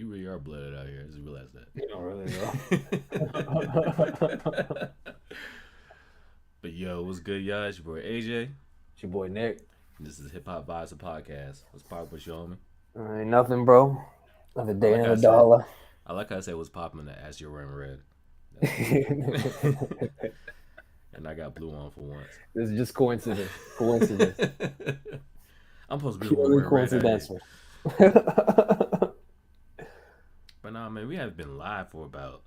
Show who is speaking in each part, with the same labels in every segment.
Speaker 1: You really are blooded out here. I just realized
Speaker 2: You know, really though.
Speaker 1: that. But yo, what's good, y'all? It's your boy AJ.
Speaker 2: It's your boy Nick.
Speaker 1: This is Hip Hop Vibes, a podcast. What's poppin' with you, homie?
Speaker 2: Ain't nothing, bro. Another
Speaker 1: I
Speaker 2: day,
Speaker 1: like how I
Speaker 2: another
Speaker 1: said.
Speaker 2: dollar.
Speaker 1: I like how I said what's poppin' as you're wearing red. That's cool.
Speaker 2: This
Speaker 1: And I got blue on for once.
Speaker 2: is just coincidence. Coincidence.
Speaker 1: I'm supposed to be the one
Speaker 2: Purely
Speaker 1: wearing red out here.
Speaker 2: coincidental.
Speaker 1: But nah, man, we haven't been live for about,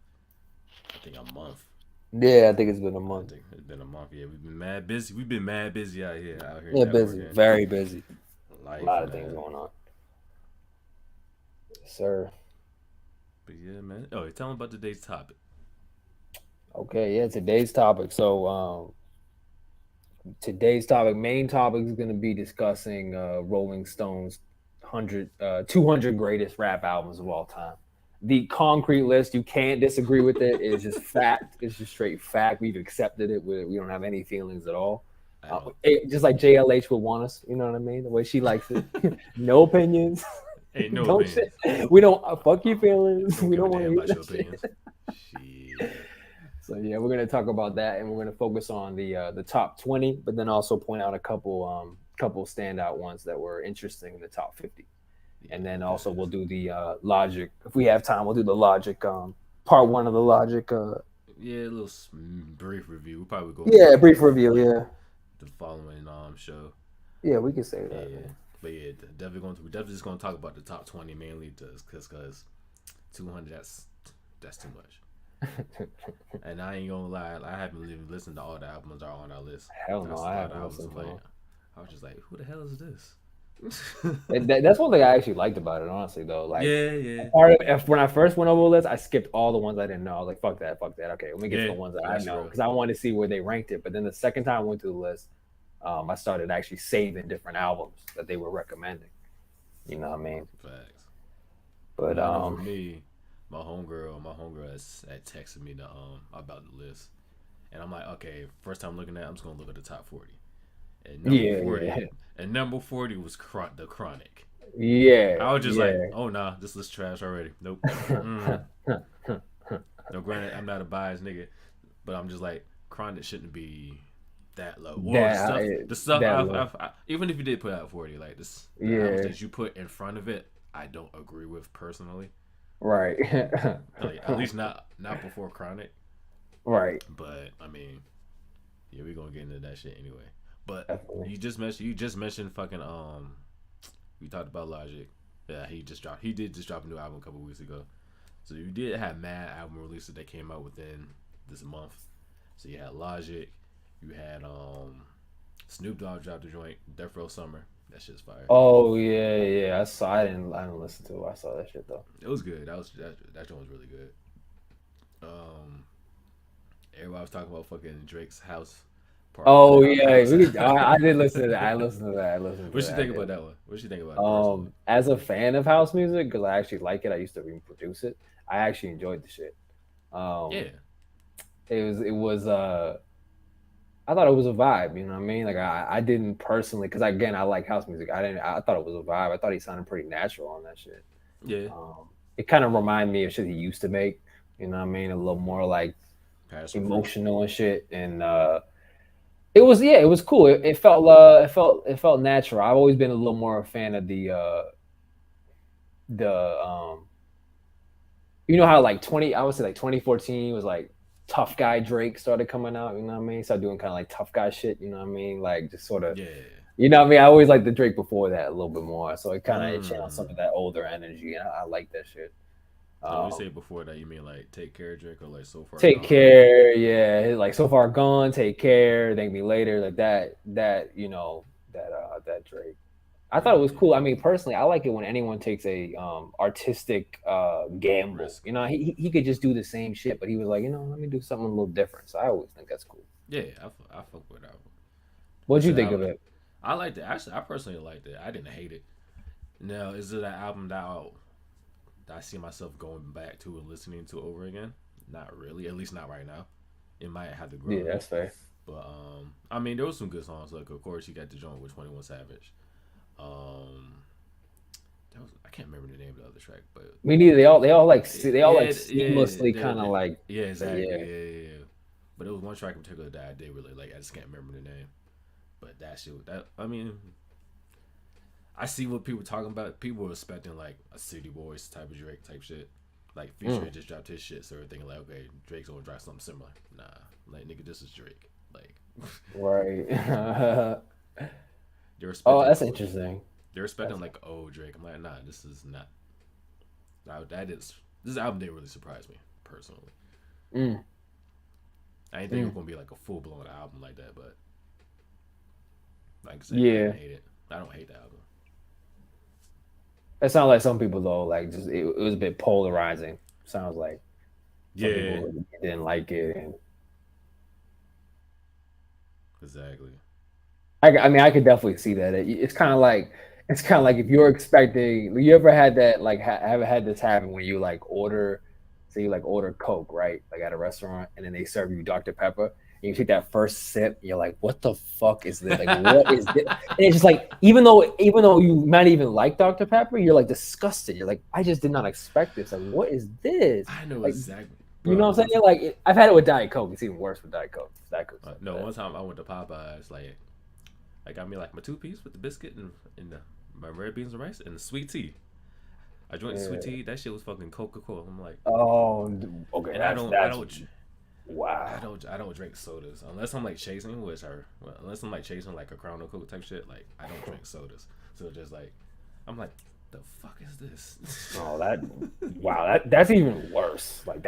Speaker 1: I think, a month.
Speaker 2: Yeah, I think it's been a
Speaker 1: I
Speaker 2: month.
Speaker 1: think it's been a month. Yeah, we've been mad busy. We've been mad busy out here
Speaker 2: Yeah, busy.
Speaker 1: networking,
Speaker 2: Very busy. A
Speaker 1: life,
Speaker 2: lot of things
Speaker 1: man.
Speaker 2: going on. Yes, sir.
Speaker 1: But yeah, man. Oh, tell them about today's topic.
Speaker 2: Okay, yeah, today's topic. So, today's topic, main topic is going to be discussing Rolling Stone's 200 greatest rap albums of all time. The concrete list, you can't disagree with it. It's just fact. It's just straight fact. We've accepted it. We don't have any feelings at all.
Speaker 1: At all.
Speaker 2: Just like JLH would want us, you know what I mean? The way she likes it. No opinions.
Speaker 1: Ain't no
Speaker 2: Don't
Speaker 1: opinions.
Speaker 2: shit. We don't fuck your feelings.
Speaker 1: Don't
Speaker 2: We
Speaker 1: give a
Speaker 2: don't want to
Speaker 1: damn
Speaker 2: hear
Speaker 1: about your
Speaker 2: that shit.
Speaker 1: opinions. Shit.
Speaker 2: So yeah, we're gonna talk about that, and we're gonna focus on the top 20, but then also point out a couple standout ones that were interesting in the top 50,
Speaker 1: Yeah,
Speaker 2: and then also we'll
Speaker 1: definitely.
Speaker 2: do the Logic. If we have time, we'll do the Logic part one of the Logic.
Speaker 1: Yeah, a little brief review. We'll probably go more
Speaker 2: Yeah,
Speaker 1: in
Speaker 2: brief
Speaker 1: depth in
Speaker 2: review.
Speaker 1: like
Speaker 2: Yeah,
Speaker 1: the following show.
Speaker 2: yeah, we can say that.
Speaker 1: Yeah, but yeah, we're definitely just gonna talk about the top 20 mainly, just cause 200 that's too much. And I ain't gonna lie, I haven't even listened to all the albums that are on our list.
Speaker 2: Hell no,
Speaker 1: That's a
Speaker 2: I
Speaker 1: lot of
Speaker 2: haven't
Speaker 1: albums.
Speaker 2: listened
Speaker 1: I'm
Speaker 2: to
Speaker 1: like,
Speaker 2: them.
Speaker 1: I was just like, who the hell is this?
Speaker 2: That's one thing I actually liked about it, honestly. Though, like
Speaker 1: Yeah, yeah,
Speaker 2: part of if when I first went over the list, I skipped all the ones I didn't know. I was like, fuck that, fuck that. Okay, let me get to
Speaker 1: yeah.
Speaker 2: the ones that I
Speaker 1: That's
Speaker 2: know
Speaker 1: real.
Speaker 2: because I wanted to see where they ranked it. But then the second time I went through the list, I started actually saving different albums that they were recommending. You know what I mean?
Speaker 1: Facts.
Speaker 2: But
Speaker 1: But I know for me, my homegirl had texted me about the list, and I'm like, okay, first time looking at, it, I'm just gonna look at the top 40, and number
Speaker 2: yeah,
Speaker 1: 40,
Speaker 2: yeah,
Speaker 1: and number 40 was the Chronic.
Speaker 2: yeah,
Speaker 1: I was just like,
Speaker 2: yeah.
Speaker 1: oh nah, this list trash already. Nope. Mm-mm. No, granted, I'm not a biased nigga, but I'm just like, Chronic shouldn't be that low. Well, the stuff
Speaker 2: that low.
Speaker 1: even if you did put out 40, like the albums
Speaker 2: Yeah,
Speaker 1: that you put in front of it, I don't agree with personally.
Speaker 2: right,
Speaker 1: Like, at least not before Chronic.
Speaker 2: right.
Speaker 1: But I mean, yeah, we gonna get into that shit anyway. But
Speaker 2: Definitely.
Speaker 1: you just mentioned fucking we talked about Logic. Yeah, he did just drop a new album a couple weeks ago. So you did have mad album releases that came out within this month. So you had Logic, you had Snoop Dogg dropped the joint Death Row Summer. That shit's fire.
Speaker 2: Oh yeah, yeah. I saw. I didn't listen to it. I saw that shit though.
Speaker 1: It was good. That joint was really good. Um, Everybody was talking about fucking Drake's house part one
Speaker 2: Oh
Speaker 1: album
Speaker 2: yeah,
Speaker 1: house.
Speaker 2: I did listen to that. I listened to that. I listened to
Speaker 1: What you
Speaker 2: that. I
Speaker 1: think
Speaker 2: did.
Speaker 1: about that one? What you think about it personally?
Speaker 2: As a fan of house music, because I actually like it, I used to reproduce it. I actually enjoyed the shit. Um,
Speaker 1: Yeah,
Speaker 2: it was. I thought it was a vibe. You know what I mean? Like I didn't personally, because again, I like house music. I didn't. I thought it was a vibe. I thought he sounded pretty natural on that shit.
Speaker 1: yeah.
Speaker 2: It kind of reminded me of shit he used to make. You know what I mean? A little more like
Speaker 1: Passion fruit.
Speaker 2: emotional and shit, and it was yeah, it was cool. It felt natural. I've always been a little more a fan of the you know how like 20 I would say like 2014 was like tough guy Drake started coming out, you know what I mean? Started doing kind of like tough guy shit, you know what I mean? Like just sort of
Speaker 1: Yeah.
Speaker 2: you know what I mean? I always liked the Drake before that a little bit more. So it kind of it channeled some
Speaker 1: Mm.
Speaker 2: of that older energy and I like that shit.
Speaker 1: Now, when you
Speaker 2: Um
Speaker 1: say before that, you mean like Take Care Drake or like So Far
Speaker 2: Take
Speaker 1: Gone?
Speaker 2: care, yeah. Like so far gone, take care, thank me later, like that Drake. I thought it was
Speaker 1: Yeah.
Speaker 2: cool. I mean, personally, I like it when anyone takes a artistic gamble.
Speaker 1: Risk.
Speaker 2: You know, he could just do the same shit, but he was like, let me do something a little different. So I always think that's cool.
Speaker 1: Yeah, I fuck with that one.
Speaker 2: What'd
Speaker 1: It's
Speaker 2: you
Speaker 1: an
Speaker 2: think of
Speaker 1: album.
Speaker 2: it?
Speaker 1: I liked it. Actually, I personally liked it. I didn't hate it. Now, is it an album that I see myself going back to and listening to over again? Not really. At least not right now. It might have to grow
Speaker 2: Yeah,
Speaker 1: on me.
Speaker 2: that's fair.
Speaker 1: But I mean, there was some good songs. Like, of course, you got the joint with 21 Savage. Um, can't remember the name of the other track, but
Speaker 2: Me neither. They all like
Speaker 1: yeah,
Speaker 2: seamlessly kind of like
Speaker 1: yeah, exactly,
Speaker 2: yeah.
Speaker 1: yeah. But it was one track in particular that I did really like. I just can't remember the name. But that shit, that I mean, I see what people talking about. People were expecting like a City Boys type of Drake type shit. Like Future had just dropped his shit, so they're thinking like, okay, Drake's gonna drop something similar. Nah, like nigga, this is Drake. Like
Speaker 2: Right.
Speaker 1: they're
Speaker 2: Oh,
Speaker 1: expecting,
Speaker 2: that's interesting.
Speaker 1: they're expecting like old Drake. I'm like, nah, this is not. That is this album didn't really surprise me personally.
Speaker 2: Mm,
Speaker 1: I didn't think it was
Speaker 2: mm.
Speaker 1: gonna be like a full blown album like that, but like I said, I
Speaker 2: Yeah.
Speaker 1: didn't hate it. I don't hate the album.
Speaker 2: It sounds like some people though, like just it was a bit polarizing. Sounds like some
Speaker 1: Yeah,
Speaker 2: people didn't like it, and
Speaker 1: exactly.
Speaker 2: I mean I could definitely see that. It's kind of like if you're expecting. You ever had that like ever had this happen when you like order, say you like order Coke, right? Like at a restaurant, and then they serve you Dr. Pepper, and you take that first sip, you're like, what the fuck is this? Like what is this? And it's just like even though you might even like Dr. Pepper, you're like disgusted. You're like, I just did not expect this. Like what is this?
Speaker 1: I know
Speaker 2: Like
Speaker 1: exactly,
Speaker 2: you know
Speaker 1: bro.
Speaker 2: what I'm saying? Like I've had it with Diet Coke. It's even worse with Diet Coke. Diet Coke's like
Speaker 1: No,
Speaker 2: that.
Speaker 1: one time I went to Popeyes, like I got me like my 2 piece with the biscuit and my red beans and rice and the sweet tea. I drank the sweet
Speaker 2: Yeah.
Speaker 1: tea. That shit was fucking Coca Cola. I'm like,
Speaker 2: Oh, okay.
Speaker 1: and
Speaker 2: That's wow.
Speaker 1: I don't drink sodas unless I'm like chasing, unless I'm like chasing like a Crown or Coke type shit. Like I don't drink sodas, so just like I'm like, the fuck is this?
Speaker 2: Oh, wow. That's even worse. Like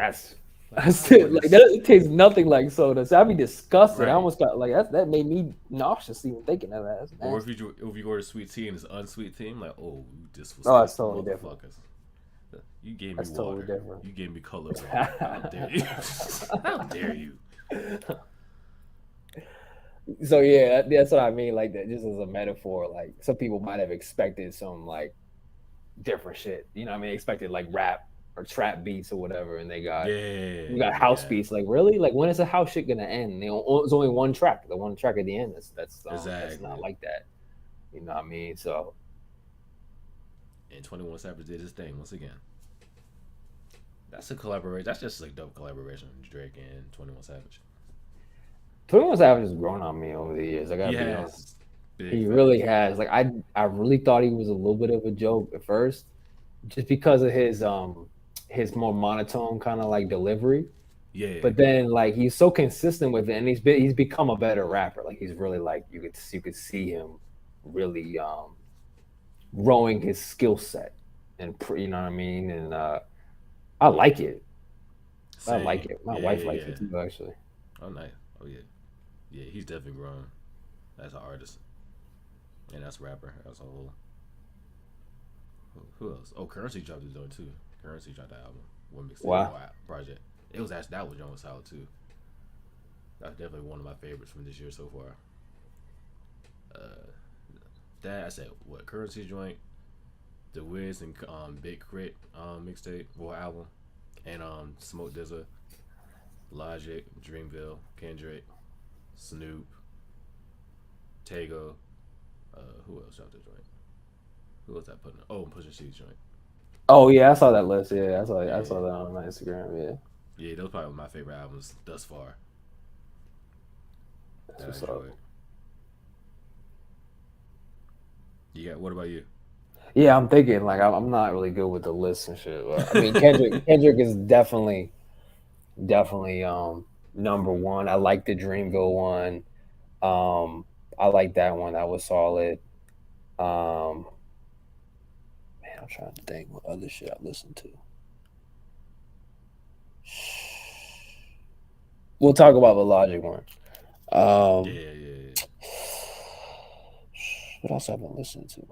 Speaker 1: Like
Speaker 2: that's
Speaker 1: I
Speaker 2: it. Like
Speaker 1: wouldn't.
Speaker 2: that it tastes nothing like soda. So I'd be disgusted. I
Speaker 1: Right.
Speaker 2: almost got like that made me nauseous even thinking of that. That's
Speaker 1: Or
Speaker 2: nasty.
Speaker 1: if you order sweet tea and it's unsweet tea, I'm like, oh, you
Speaker 2: Oh, that's
Speaker 1: disrespectful
Speaker 2: totally different.
Speaker 1: motherfuckers. You gave me
Speaker 2: That's totally
Speaker 1: water.
Speaker 2: different.
Speaker 1: You gave me colored water. How dare you? How dare you?
Speaker 2: So yeah, that's what I mean. Like that, just as a metaphor. Like some people might have expected some like different shit. You know what I mean? Expected like rap or trap beats or whatever, and
Speaker 1: Yeah,
Speaker 2: you got house
Speaker 1: yeah,
Speaker 2: beats. Like really? Like when is the house shit gonna end? There's only one track. The one track at the end. That's not
Speaker 1: exactly.
Speaker 2: like that. You know what I mean? So
Speaker 1: And 21 Savage did his thing once again. That's a collaboration. That's just like dope collaboration. Drake and 21 Savage.
Speaker 2: 21 Savage has grown on me over the years. I
Speaker 1: He
Speaker 2: gotta be honest.
Speaker 1: has big
Speaker 2: He really
Speaker 1: facts.
Speaker 2: has. Like I really thought he was a little bit of a joke at first, just because of his more monotone kind of like delivery.
Speaker 1: Yeah,
Speaker 2: But then like he's so consistent with it, and he's become a better rapper. Like he's really like you could see him really growing his skill set, and you know what I mean. And I like it. I like
Speaker 1: same.
Speaker 2: it. My
Speaker 1: Yeah,
Speaker 2: wife
Speaker 1: yeah,
Speaker 2: likes
Speaker 1: yeah.
Speaker 2: it too, actually.
Speaker 1: Oh, nice. Oh, yeah. Yeah, he's definitely grown as an artist and as a rapper as a whole. Who else? Oh, Currency dropped his own too. Currency dropped the album. One mixtape
Speaker 2: Wow.
Speaker 1: or project. It was actually that was John solid too. That's definitely one of my favorites from this year so far. Uh, that I said what Currency joint, the Wiz and Big Crit mixtape or album, and Smoke DZA, Logic, Dreamville, Kendrick, Snoop, Tego. Who else dropped the joint? Who else I put in? Oh, Pushing She's joint.
Speaker 2: Oh yeah, I saw that list. Yeah, I saw
Speaker 1: Yeah,
Speaker 2: that on my Instagram. Yeah,
Speaker 1: yeah, those probably my favorite albums thus far
Speaker 2: that's
Speaker 1: that I
Speaker 2: what's up.
Speaker 1: enjoyed. You got what about you?
Speaker 2: Yeah, I'm thinking like I'm not really good with the lists and shit. But, I mean, Kendrick is definitely number one. I like the Dreamville one. I like that one. That was solid. Um, man, I'm trying to think what other shit I listened to. We'll talk about the Logic one.
Speaker 1: Yeah,
Speaker 2: Um,
Speaker 1: yeah,
Speaker 2: what else have I been listening to?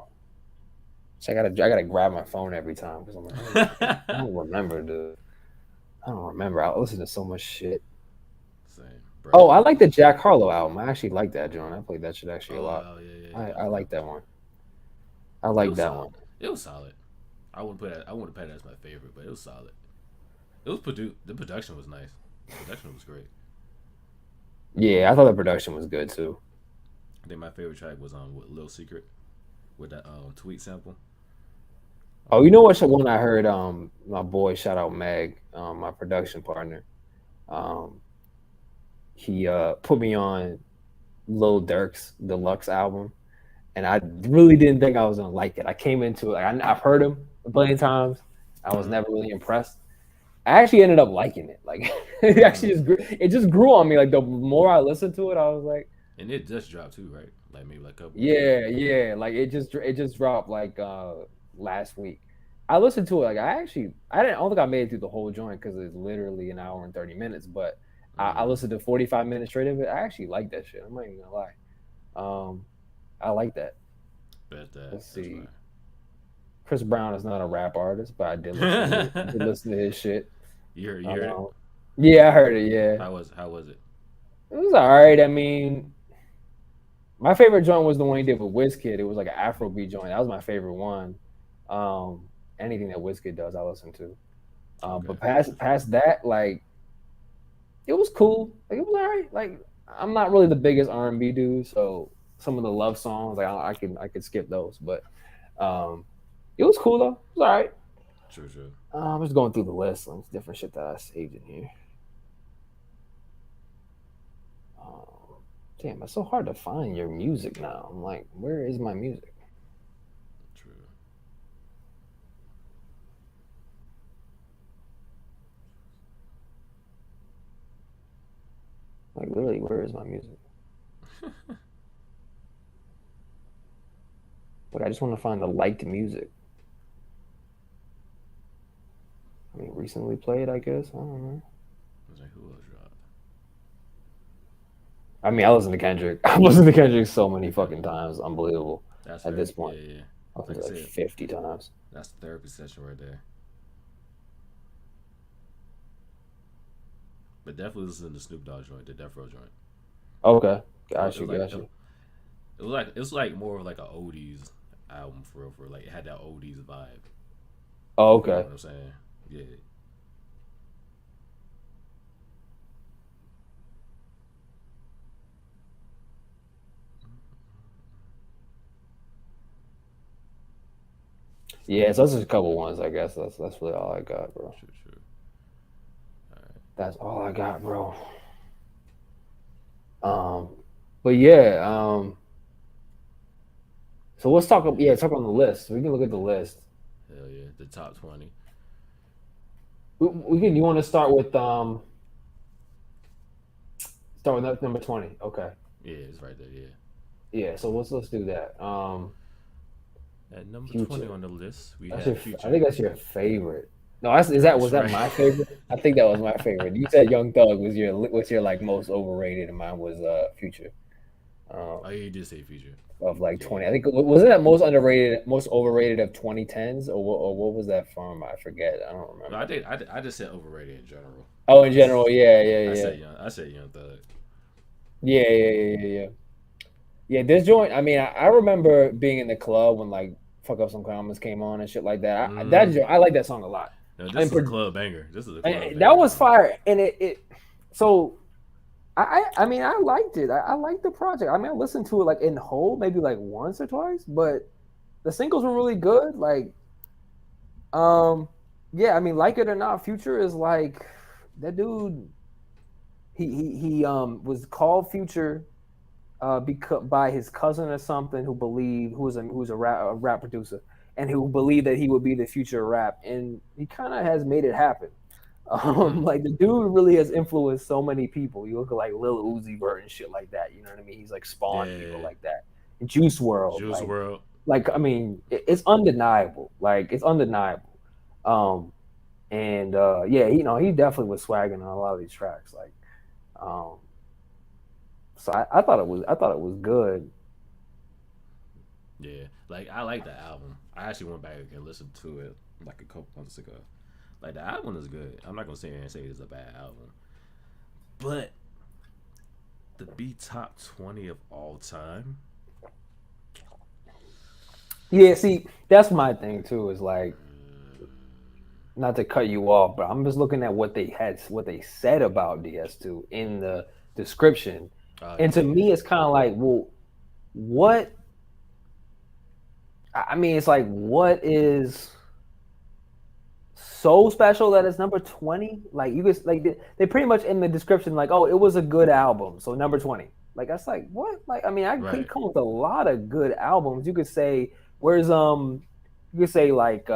Speaker 2: So I gotta grab my phone every time because I'm like, I
Speaker 1: yeah.
Speaker 2: don't remember the. I don't remember. I listen to so much shit.
Speaker 1: Same,
Speaker 2: Oh,
Speaker 1: bro.
Speaker 2: I like the Jack Harlow album. I actually like that, John. I played that shit actually a lot.
Speaker 1: Oh yeah, yeah,
Speaker 2: I
Speaker 1: yeah.
Speaker 2: like that one. I
Speaker 1: It
Speaker 2: like
Speaker 1: was
Speaker 2: that
Speaker 1: solid.
Speaker 2: one.
Speaker 1: It was solid. I wouldn't put it as my favorite, but it was solid. It was produced. The production was nice. The production was great.
Speaker 2: Yeah, I thought the production was good too.
Speaker 1: I think my favorite track was with Lil Secret with that tweet sample.
Speaker 2: Oh, you know what one I heard? My boy, shout out Meg, my production partner. Um, he put me on Lil Durk's deluxe album, and I really didn't think I was gonna like it. I came into it like I've heard him a billion times. I was never really impressed. I actually ended up liking it. Like it actually just grew on me. Like the more I listened to it, I was like,
Speaker 1: And it just dropped too, right? Like maybe like a couple weeks ago.
Speaker 2: yeah. Like it just dropped like last week. I listened to it. Like I don't think I made it through the whole joint because it's literally an hour and 30 minutes. But I listened to 45 minutes straight of it. I actually like that shit. I'm not even gonna lie. I like that.
Speaker 1: Bet that.
Speaker 2: Let's
Speaker 1: That's
Speaker 2: see.
Speaker 1: right.
Speaker 2: Chris Brown is not a rap artist, but I did listen to did listen to his shit.
Speaker 1: You heard it?
Speaker 2: Yeah, I heard it. Yeah,
Speaker 1: How was it?
Speaker 2: it was all right. I mean, my favorite joint was the one he did with Wizkid. It was like an Afrobeat joint. That was my favorite one. Um, Anything that Wizkid does, I listen to.
Speaker 1: Okay.
Speaker 2: But past that, like it was cool. Like it was all right. Like I'm not really the biggest R&B dude, so some of the love songs, like I could skip those. But um, it was cool though. It was all right.
Speaker 1: True, true.
Speaker 2: I'm just going through the list. There's different shit that I saved in here. Um, Damn, it's so hard to find your music now. I'm like, where is my music?
Speaker 1: True.
Speaker 2: Like, literally, where is my music? Like, I just want to find the liked music. I mean, recently played, I guess. I don't know.
Speaker 1: I was like, who else dropped?
Speaker 2: I mean, I listen to Kendrick. I've listened to Kendrick so many fucking times. Unbelievable.
Speaker 1: That's
Speaker 2: At
Speaker 1: very,
Speaker 2: this point,
Speaker 1: yeah.
Speaker 2: I've
Speaker 1: Like
Speaker 2: listened
Speaker 1: I
Speaker 2: to like
Speaker 1: said,
Speaker 2: 50 times.
Speaker 1: that's the therapy session right there. But definitely listen to the Snoop Dogg joint, the Death Row joint.
Speaker 2: Okay,
Speaker 1: It was,
Speaker 2: got
Speaker 1: it
Speaker 2: you,
Speaker 1: was like
Speaker 2: got you.
Speaker 1: it was like more of like a oldies album for real, for real. Like it had that oldies vibe.
Speaker 2: Oh,
Speaker 1: You know
Speaker 2: okay.
Speaker 1: what I'm saying? Yeah.
Speaker 2: Yeah, so that's just a couple ones, I guess. That's really all I got, bro.
Speaker 1: True, true. All right.
Speaker 2: That's all I got, bro. Um, but yeah, so let's talk. Yeah, talk on the list. We can look at the list.
Speaker 1: Hell yeah. The top 20.
Speaker 2: We can. You want to start with number 20? Okay.
Speaker 1: Yeah, it's right there, yeah.
Speaker 2: Yeah. So let's do that.
Speaker 1: At number 20
Speaker 2: Future.
Speaker 1: on the list, we
Speaker 2: That's
Speaker 1: have
Speaker 2: your. I
Speaker 1: Future.
Speaker 2: think that's your favorite. No, is that was
Speaker 1: That's
Speaker 2: that
Speaker 1: right.
Speaker 2: my favorite? I think that was my favorite. You said Young Thug was your like most overrated, and mine was Future. Um,
Speaker 1: Oh, yeah, you did say Future.
Speaker 2: of like
Speaker 1: Yeah,
Speaker 2: 20. I
Speaker 1: yeah.
Speaker 2: think was it that most underrated, most overrated of 2010s, or what was that from? I forget. I don't
Speaker 1: No,
Speaker 2: remember.
Speaker 1: I just said overrated in general.
Speaker 2: Oh, in general, yeah, yeah,
Speaker 1: I
Speaker 2: yeah,
Speaker 1: said Young Thug.
Speaker 2: yeah. Yeah, this joint. I mean, I remember being in the club when like "Fuck Up Some Commas" came on and shit like that. That
Speaker 1: Mm.
Speaker 2: I like that song a lot.
Speaker 1: No, this
Speaker 2: And,
Speaker 1: is a club banger. This is a club
Speaker 2: that
Speaker 1: banger,
Speaker 2: was
Speaker 1: bro.
Speaker 2: fire. And it so I mean I liked it. I liked the project. I mean I listened to it like in whole maybe like once or twice, but the singles were really good. Like um yeah, I mean like it or not, Future is like that dude. He was called Future because by his cousin or something who's a rap producer and who believed that he would be the future of rap, and he kind of has made it happen.
Speaker 1: Hmm.
Speaker 2: Like the dude really has influenced so many people. You look at like Lil Uzi Vert and shit like that. You know what I mean? He's like spawned people
Speaker 1: Yeah.
Speaker 2: like that. Juice World,
Speaker 1: Juice World.
Speaker 2: like I mean, it's undeniable. Like it's undeniable. Um, and yeah, he definitely was swagging on a lot of these tracks. Like, um, so I thought it was good.
Speaker 1: Yeah. Like I like the album. I actually went back and listened to it like a couple months ago. Like the album is good. I'm not gonna sit here and say it's a bad album. But to be top 20 of all time.
Speaker 2: Yeah, see, that's my thing too. Is like not to cut you off, but I'm just looking at what they said about DS2 in the description,
Speaker 1: Oh
Speaker 2: and to
Speaker 1: yeah.
Speaker 2: me, it's kind of like, well, what? I mean, it's like, what is? so special that it's number 20. Like you could like they pretty much in the description like, oh, it was a good album, so number 20. Like that's like what? Like I mean, I could
Speaker 1: Right.
Speaker 2: come with a lot of good albums. You could say where's you could say like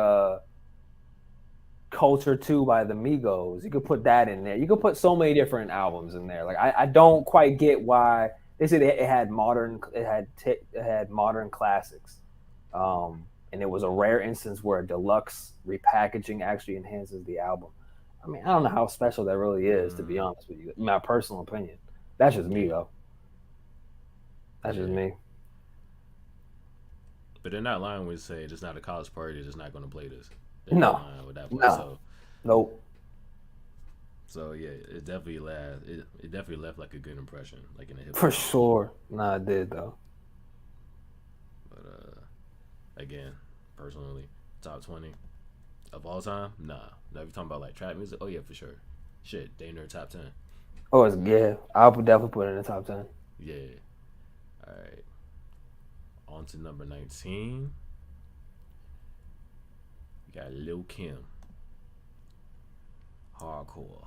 Speaker 2: Culture 2 by the Migos. You could put that in there. You could put so many different albums in there. Like I don't quite get why they said it had modern classics. And it was a rare instance where a deluxe repackaging actually enhances the album. I mean, I don't know how special that really is, to be honest with you. My personal opinion. That's just me, though. That's just me.
Speaker 1: But they're not lying when they say it's not a college party. They're just not going to play this. They're
Speaker 2: No.
Speaker 1: not lying with that part.
Speaker 2: No. Nope.
Speaker 1: So yeah, it definitely it definitely left like a good impression, like in the hip hop.
Speaker 2: For sure. Nah, it did though.
Speaker 1: But again, personally, top 20 of all time, nah. Now if you're talking about like trap music, oh yeah, for sure. Shit, they in their top 10.
Speaker 2: Oh, it's yeah. I would definitely put it in the top 10.
Speaker 1: Yeah. All right. On to number 19. We got Lil Kim. Hardcore.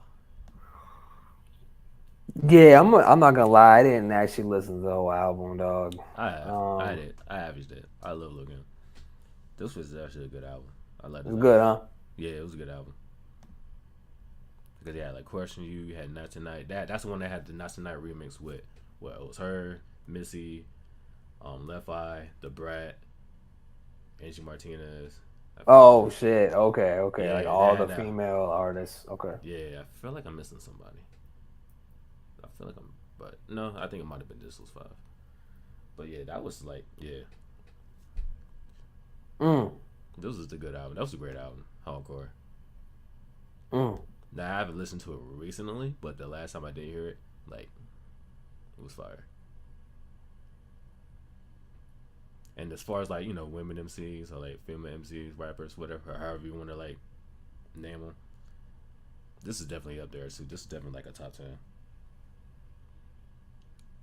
Speaker 2: Yeah, I'm not gonna lie. I didn't actually listen to the whole album, dog.
Speaker 1: I have. I did. I averaged it. I love Lil Kim. This was actually a good album. I like it.
Speaker 2: It's good, huh?
Speaker 1: Yeah, it was a good album. Because yeah, like Question You had Not Tonight. That's the one that had the Not Tonight remix with well, it was her, Missy, Left Eye, The Brat, Angie Martinez.
Speaker 2: Oh shit. Okay.
Speaker 1: Yeah,
Speaker 2: like all the
Speaker 1: that.
Speaker 2: female artists. Okay.
Speaker 1: Yeah, I feel like I'm missing somebody. But no, I think it might have been This Was 5. But yeah, that was like, yeah. This was a good album. That was a great album. Hardcore. Now I haven't listened to it recently, but the last time I did hear it, like, it was fire. And as far as like, you know, women MCs or like female MCs, rappers, whatever, however you want to like name them, this is definitely up there too. This is definitely like a top 10.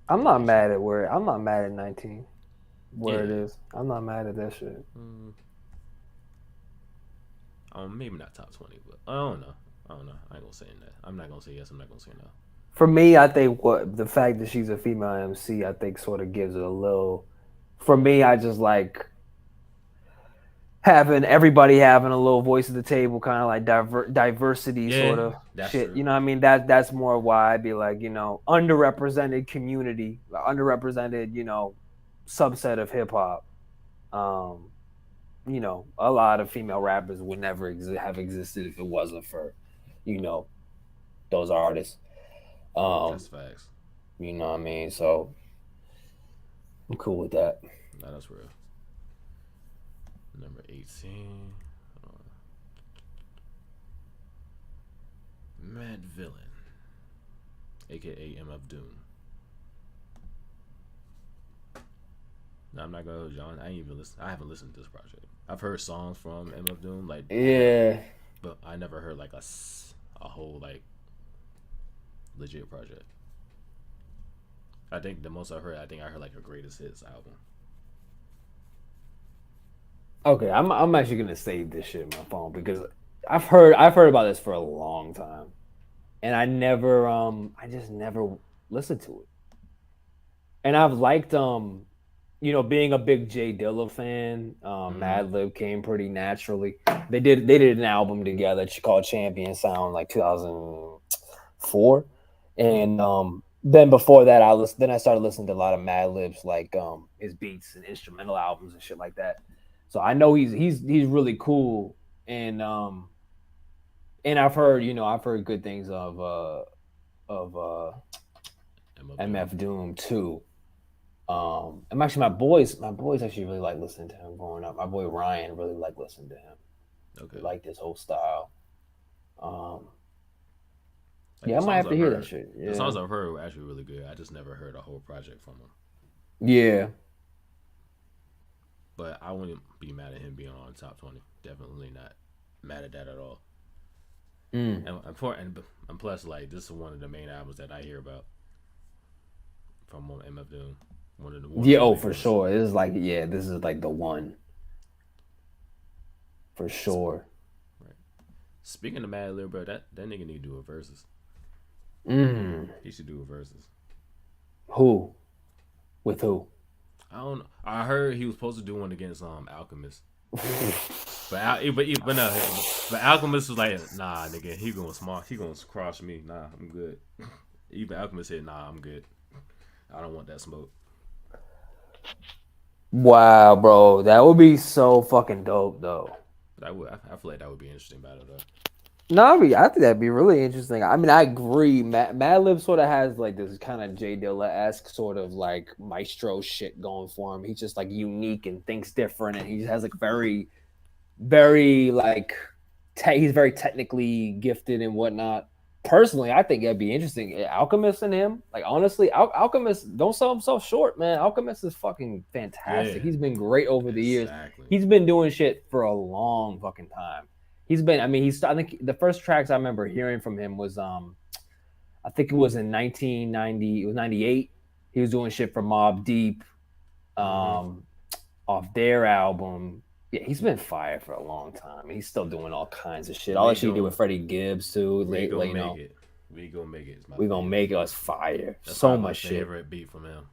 Speaker 2: I'm not mad at 19. Where it is. I'm not mad at that shit.
Speaker 1: Maybe not top 20, but I don't know. I ain't gonna say that. I'm not gonna say yes. I'm not gonna say no.
Speaker 2: For me, I think the fact that she's a female MC, I think sort of gives it a little. For me, I just like everybody having a little voice at the table, kind of like diversity sort of shit.
Speaker 1: True.
Speaker 2: You know what I mean? That's more why I'd be like, you know, underrepresented community, underrepresented, you know, subset of hip hop. You know, a lot of female rappers would never have existed if it wasn't for, you know, those artists.
Speaker 1: That's facts.
Speaker 2: You know what I mean? So I'm cool with that.
Speaker 1: No, that's real. Number 18. Madvillain, aka MF Doom. No, I'm not gonna hold you on. I haven't listened to this project. I've heard songs from MF Doom, like but I never heard like a whole like legit project. I think the most I heard like a greatest hits album.
Speaker 2: Okay, I'm actually gonna save this shit in my phone because I've heard about this for a long time, and I just never listened to it. And I've liked you know, being a big Jay Dilla fan, Madlib came pretty naturally. They did an album together called Champion Sound like 2004, and then before that I started listening to a lot of Madlib's like his beats and instrumental albums and shit like that. So I know he's really cool, and I've heard good things of MF Doom too. And actually my boys actually really like listening to him growing up. My boy Ryan really liked listening to him.
Speaker 1: Okay.
Speaker 2: He liked his whole style.
Speaker 1: Like
Speaker 2: yeah, I might have to hear that shit. Yeah.
Speaker 1: The songs I've heard were actually really good. I just never heard a whole project from him.
Speaker 2: Yeah.
Speaker 1: But I wouldn't be mad at him being on top 20. Definitely not mad at that at all. And plus, like, this is one of the main albums that I hear about from MF Doom.
Speaker 2: For sure. This is like the one. For sure.
Speaker 1: Right. Speaking of Mad Lil, bro, that nigga need to do a versus.
Speaker 2: Mm.
Speaker 1: He should do a versus.
Speaker 2: Who? With who?
Speaker 1: I don't know. I heard he was supposed to do one against Alchemist. But no, but Alchemist was like, nah, nigga, he gonna cross me. Nah, I'm good. Even Alchemist said, nah, I'm good. I don't want that smoke.
Speaker 2: Wow, bro, that would be so fucking dope, though.
Speaker 1: But I feel like that would be an interesting battle though.
Speaker 2: No, I think that'd be really interesting. I mean, I agree. Madlib sort of has like this kind of Jay Dilla-esque sort of like maestro shit going for him. He's just like unique and thinks different, and he has like very like he's very technically gifted and whatnot. Personally, I think that'd be interesting. Alchemist and him, like honestly, Alchemist don't sell himself short, man. Alchemist is fucking fantastic.
Speaker 1: Yeah.
Speaker 2: He's been great over the years.
Speaker 1: Exactly.
Speaker 2: He's been doing shit for a long fucking time. He's been. I mean, I think the first tracks I remember hearing from him was I think it was in 1990. It was 98. He was doing shit for Mobb Deep, off their album. Yeah, he's been fired for a long time. He's still doing all kinds of shit. All that shit he did with Freddie Gibbs too.
Speaker 1: We gonna make it. We gonna
Speaker 2: make us fire. So much shit.
Speaker 1: Favorite beat from him.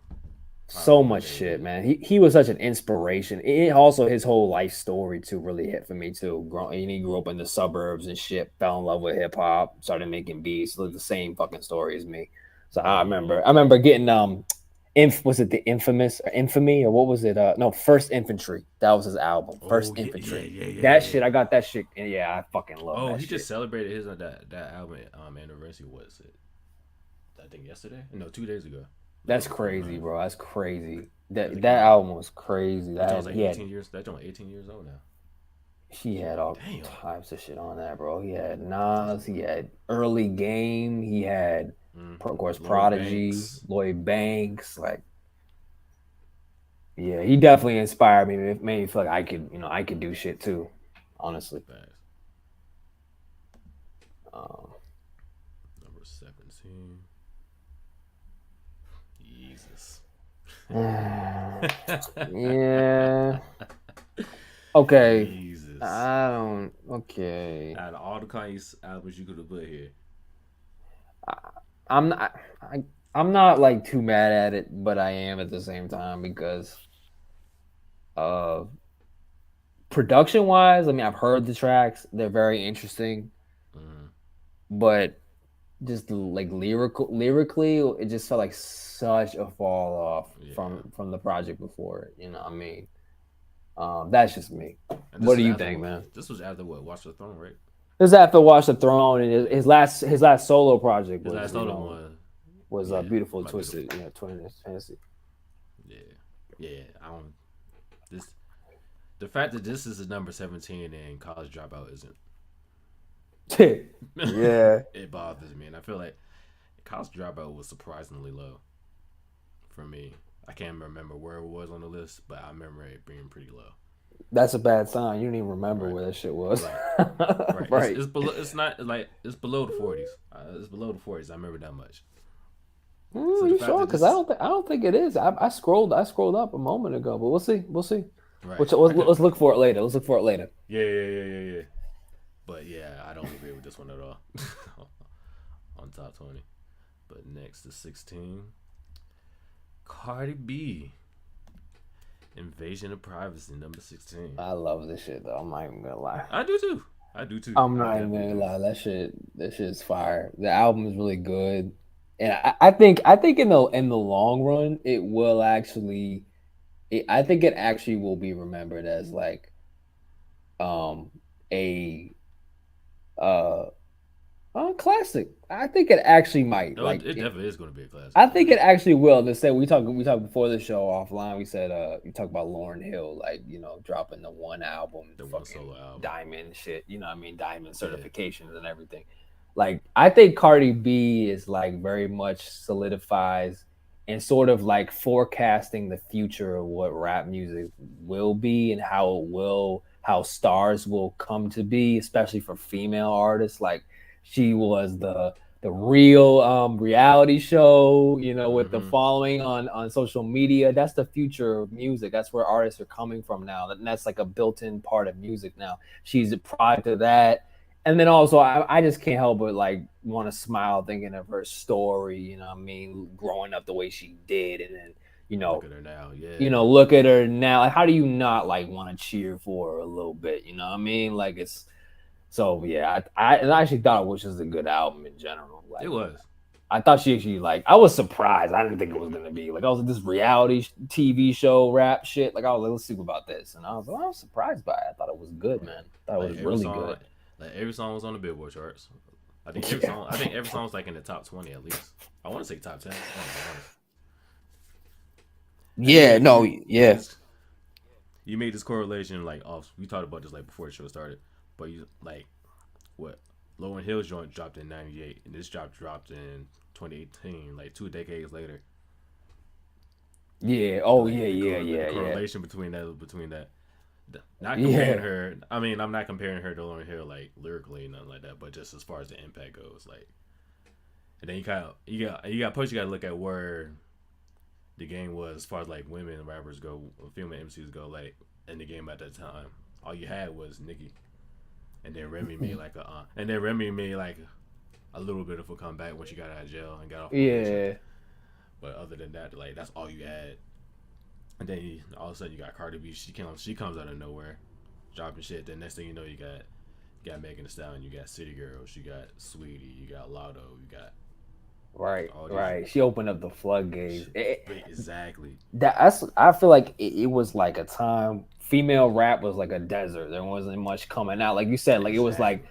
Speaker 2: So much shit, man. He was such an inspiration. It also his whole life story too really hit for me too. He grew up in the suburbs and shit. Fell in love with hip hop. Started making beats. Look, the same fucking story as me. So I remember getting was it the Infamy or what was it? No, First Infantry. That was his album. First Infantry.
Speaker 1: Yeah,
Speaker 2: that shit, I got that shit. And yeah, I fucking love that.
Speaker 1: Oh, he
Speaker 2: shit.
Speaker 1: just celebrated his that album anniversary. What is it? I think yesterday. No, 2 days ago.
Speaker 2: That's crazy, bro. That's crazy. That album was crazy.
Speaker 1: That was like 18 years. That's only 18 years old now.
Speaker 2: He had all types of shit on that, bro. He had Nas. He had Early Game. He had, of course, Prodigy, Lloyd Banks. Like, yeah, he definitely inspired me. It made me feel like I could do shit too. Honestly.
Speaker 1: Number 17. Jesus.
Speaker 2: Yeah. Okay.
Speaker 1: Jesus.
Speaker 2: I don't. Okay.
Speaker 1: Out of all the Kanye albums you could have put here,
Speaker 2: I'm not like too mad at it, but I am at the same time because production wise, I mean, I've heard the tracks; they're very interesting, but just like lyrically, it just felt like such a fall off from the project before it. You know what I mean? That's just me. What do you think, man?
Speaker 1: This was after what? Watch the Throne, right?
Speaker 2: This is after Watch the Throne, and his last solo project was Beautiful Twisted, Twin Fantasy.
Speaker 1: Yeah. I don't. The fact that this is a number 17 and College Dropout isn't.
Speaker 2: Yeah,
Speaker 1: it bothers me, and I feel like College Dropout was surprisingly low for me. I can't remember where it was on the list, but I remember it being pretty low.
Speaker 2: That's a bad sign. You don't even remember where that shit was.
Speaker 1: Right. It's below. It's not like it's below the 40s. It's below the 40s. I remember that much.
Speaker 2: So you sure? Because I don't think it is. I scrolled up a moment ago, but we'll see. Right. Let's look for it later.
Speaker 1: Yeah. But yeah, I don't agree with this one at all. On top 20. But next to 16, Cardi B. Invasion of Privacy, number 16.
Speaker 2: I love this shit though. I'm not even gonna lie.
Speaker 1: I do too.
Speaker 2: I'm not even gonna lie. That shit's fire. The album is really good, and I think in the long run, it will actually. I think it actually will be remembered as like, a classic. I think it actually might.
Speaker 1: No, it definitely is going to be a classic.
Speaker 2: I think it actually will. To say we talked before the show offline. We said we talked about Lauryn Hill, like dropping the one album, the one solo album, diamond shit. You know what I mean? Diamond certifications and everything. Like I think Cardi B is like very much solidifies and sort of like forecasting the future of what rap music will be and how stars will come to be, especially for female artists. Like she was the real reality show, with the following on social media. That's the future of music. That's where artists are coming from now. And that's like a built-in part of music now. She's a product of that. And then also, I just can't help but like want to smile thinking of her story. You know what I mean? Growing up the way she did, and then you
Speaker 1: Look
Speaker 2: know,
Speaker 1: at her now.
Speaker 2: look at her now. Like, how do you not like want to cheer for her a little bit? You know what I mean? Like it's so yeah. I actually thought it was just a good album in general.
Speaker 1: It
Speaker 2: Like
Speaker 1: was.
Speaker 2: I thought she actually like I was surprised. I didn't think it was gonna be like I was like this reality TV show rap shit. Like I was like, let's see about this, and I was surprised by it. I thought it was good, man. I thought it
Speaker 1: Like
Speaker 2: was
Speaker 1: every
Speaker 2: really
Speaker 1: song,
Speaker 2: good.
Speaker 1: like every song was on the Billboard charts. I think every
Speaker 2: Yeah.
Speaker 1: song. I think every song was like in the top 20 at least. I want to say top 10. And
Speaker 3: Yeah, no,
Speaker 1: you made
Speaker 3: yeah.
Speaker 1: this you made this correlation like off. We talked about this like before the show started, but you like what Lauryn Hill's joint dropped in '98, and this dropped in 2018, like 2 decades later.
Speaker 2: Yeah. Oh
Speaker 1: Like
Speaker 2: yeah. Yeah.
Speaker 1: the
Speaker 2: Yeah. Yeah.
Speaker 1: correlation between that. Not comparing
Speaker 2: Yeah.
Speaker 1: her. I mean, I'm not comparing her to Lauryn Hill like lyrically, nothing like that. But just as far as the impact goes, like, and then you got to look at where the game was as far as like women rappers go, female MCs go, like in the game at that time. All you had was Nicki, and then Remy made like a little bit of a comeback when she got out of jail and got off probation.
Speaker 2: Yeah.
Speaker 1: But other than that, like that's all you had. And then all of a sudden you got Cardi B. She comes out of nowhere, dropping shit. Then next thing you know, you got Megan Thee Stallion, you got City Girls, you got Sweetie, you got Lotto, you got
Speaker 2: Right.
Speaker 1: all these.
Speaker 2: Right. She opened up the floodgates.
Speaker 1: Exactly.
Speaker 2: That's I feel like it was like a time female rap was like a desert. There wasn't much coming out. Like you said, like it was like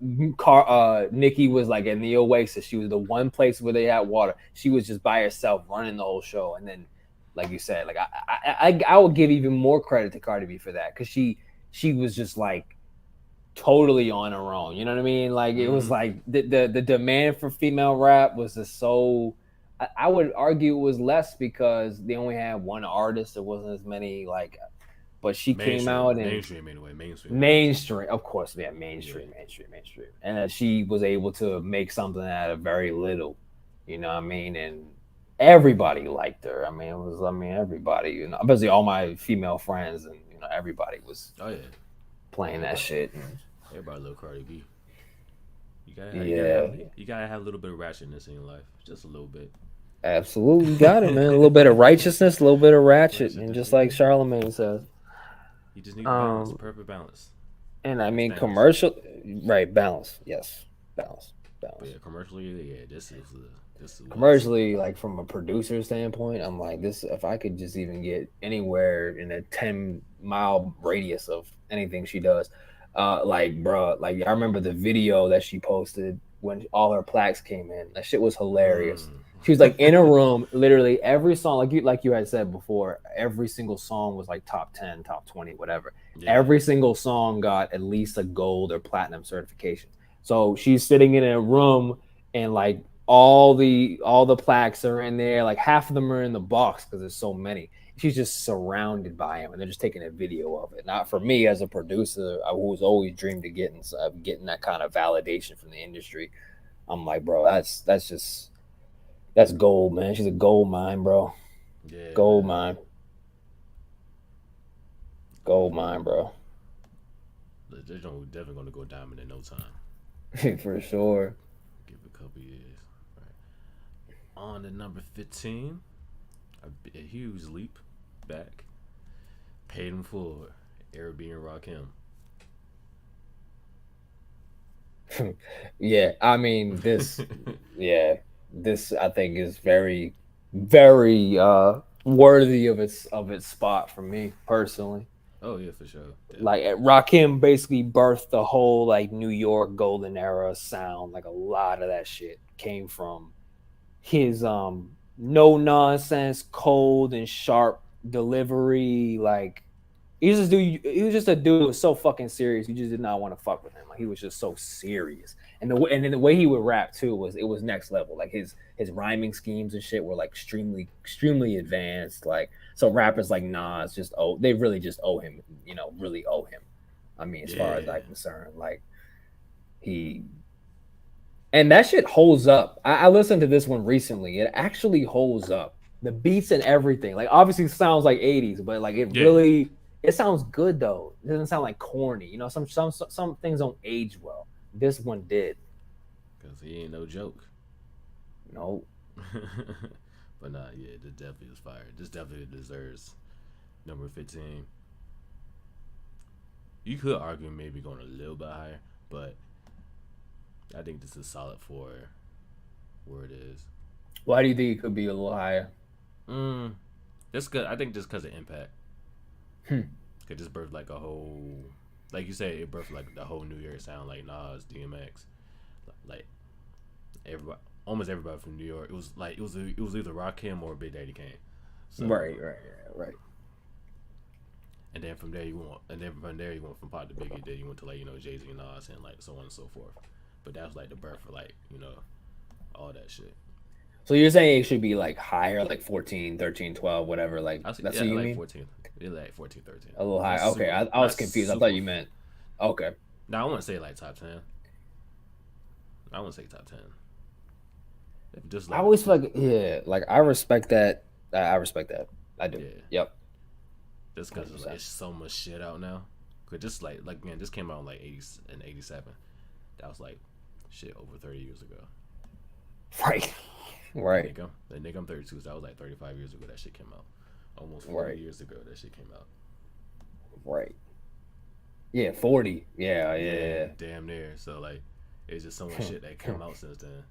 Speaker 2: Nikki was like in the Oasis. She was the one place where they had water. She was just by herself running the whole show. And then, like you said, like I would give even more credit to Cardi B for that because she was just like totally on her own. You know what I mean? Like it was like the demand for female rap was just so. I would argue it was less because they only had one artist. There wasn't as many like, but she came out and mainstream, of course, yeah, mainstream, and she was able to make something out of very little. You know what I mean? And everybody liked her. I mean, everybody. You know, basically all my female friends and everybody was.
Speaker 1: Oh yeah.
Speaker 2: Playing that shit.
Speaker 1: Everybody love Cardi B. You gotta have a little bit of ratchetness in your life, just a little bit.
Speaker 2: Absolutely, you got it, man. A little bit of righteousness, a little bit of ratchet, and just like Charlemagne says,
Speaker 1: you just need balance, perfect balance.
Speaker 2: And I mean, balance. Commercial, right? Balance, yes, balance.
Speaker 1: But yeah, commercially, yeah, this is
Speaker 2: commercially, like from a producer standpoint, I'm like this. If I could just even get anywhere in a 10-mile radius of anything she does, like bro, like I remember the video that she posted when all her plaques came in. That shit was hilarious. She was like in a room, literally every song, like you had said before, every single song was like top 10, top 20, whatever. Yeah. Every single song got at least a gold or platinum certification. So she's sitting in a room and like all the plaques are in there, like half of them are in the box because there's so many. She's just surrounded by them, and they're just taking a video of it. Not for me as a producer, who's always dreamed of getting that kind of validation from the industry. I'm like, bro, that's gold, man. She's a gold mine, bro.
Speaker 1: Yeah,
Speaker 2: gold mine. Gold mine, bro.
Speaker 1: They're definitely gonna go diamond in no time.
Speaker 2: For sure.
Speaker 1: Give it a couple years. Right. On to number 15, a huge leap back. Paid in Full, Arabian Rakim.
Speaker 2: Yeah, I mean this. Yeah, this I think is very, very worthy of its spot for me personally.
Speaker 1: Oh yeah, for sure. Yeah.
Speaker 2: Like Rakim basically birthed the whole like New York golden era sound. Like a lot of that shit came from his no nonsense, cold and sharp delivery. Like he was just a dude who was so fucking serious. You just did not want to fuck with him. Like he was just so serious. And then the way he would rap too was next level. Like his rhyming schemes and shit were like extremely advanced. Like so rappers like Nas they really just owe him, really owe him. I mean, as far as I'm concerned, like and that shit holds up. I listened to this one recently. It actually holds up. The beats and everything. Like obviously it sounds like 80s, but like it sounds good though. It doesn't sound like corny. Some things don't age well. This one did.
Speaker 1: Cause he ain't no joke.
Speaker 2: No.
Speaker 1: But nah, yeah, this definitely is fire. This definitely deserves number 15. You could argue maybe going a little bit higher, but I think this is solid for where it is.
Speaker 2: Why do you think it could be a little higher?
Speaker 1: Mm, this good. I think just because of impact,
Speaker 2: Hmm.
Speaker 1: could just birth like a whole, like you say, it birthed like the whole New York sound, like Nas, DMX, like everybody, almost everybody from New York. It was like it was either Rakim or Big Daddy Kane. So
Speaker 2: Right.
Speaker 1: and then from there you went, and then from there you went from Pop to Biggie. Then you went to like Jay Z and Nas and like so on and so forth. But that was like the birth for like all that shit.
Speaker 2: So you're saying it should be like higher, like 14, 13, 12, whatever. Like
Speaker 1: I see,
Speaker 2: that's
Speaker 1: yeah,
Speaker 2: what you
Speaker 1: like
Speaker 2: mean?
Speaker 1: 14, like 14, 13.
Speaker 2: A little
Speaker 1: Not
Speaker 2: higher. Okay,
Speaker 1: super,
Speaker 2: I
Speaker 1: not
Speaker 2: was confused. I thought
Speaker 1: super.
Speaker 2: you meant. Okay.
Speaker 1: Now I wouldn't say like top 10. I wouldn't say top 10. If just
Speaker 2: I
Speaker 1: like
Speaker 2: always feel like, yeah, like I respect that. I respect that. I do.
Speaker 1: yeah,
Speaker 2: Yep.
Speaker 1: just because it's,
Speaker 2: 100%.
Speaker 1: like, it's so much shit out now. Cause just like man, this came out in like 80 and 87. That was like shit over 30 years ago.
Speaker 2: Right. Right.
Speaker 1: Nigga, I'm 32, so that was like 35 years ago that shit came out. Almost 40
Speaker 2: Right.
Speaker 1: years ago that shit came out.
Speaker 2: Right. Yeah, 40. Yeah,
Speaker 1: Yeah,
Speaker 2: yeah.
Speaker 1: damn near. So like, it's just so much shit that come out since then.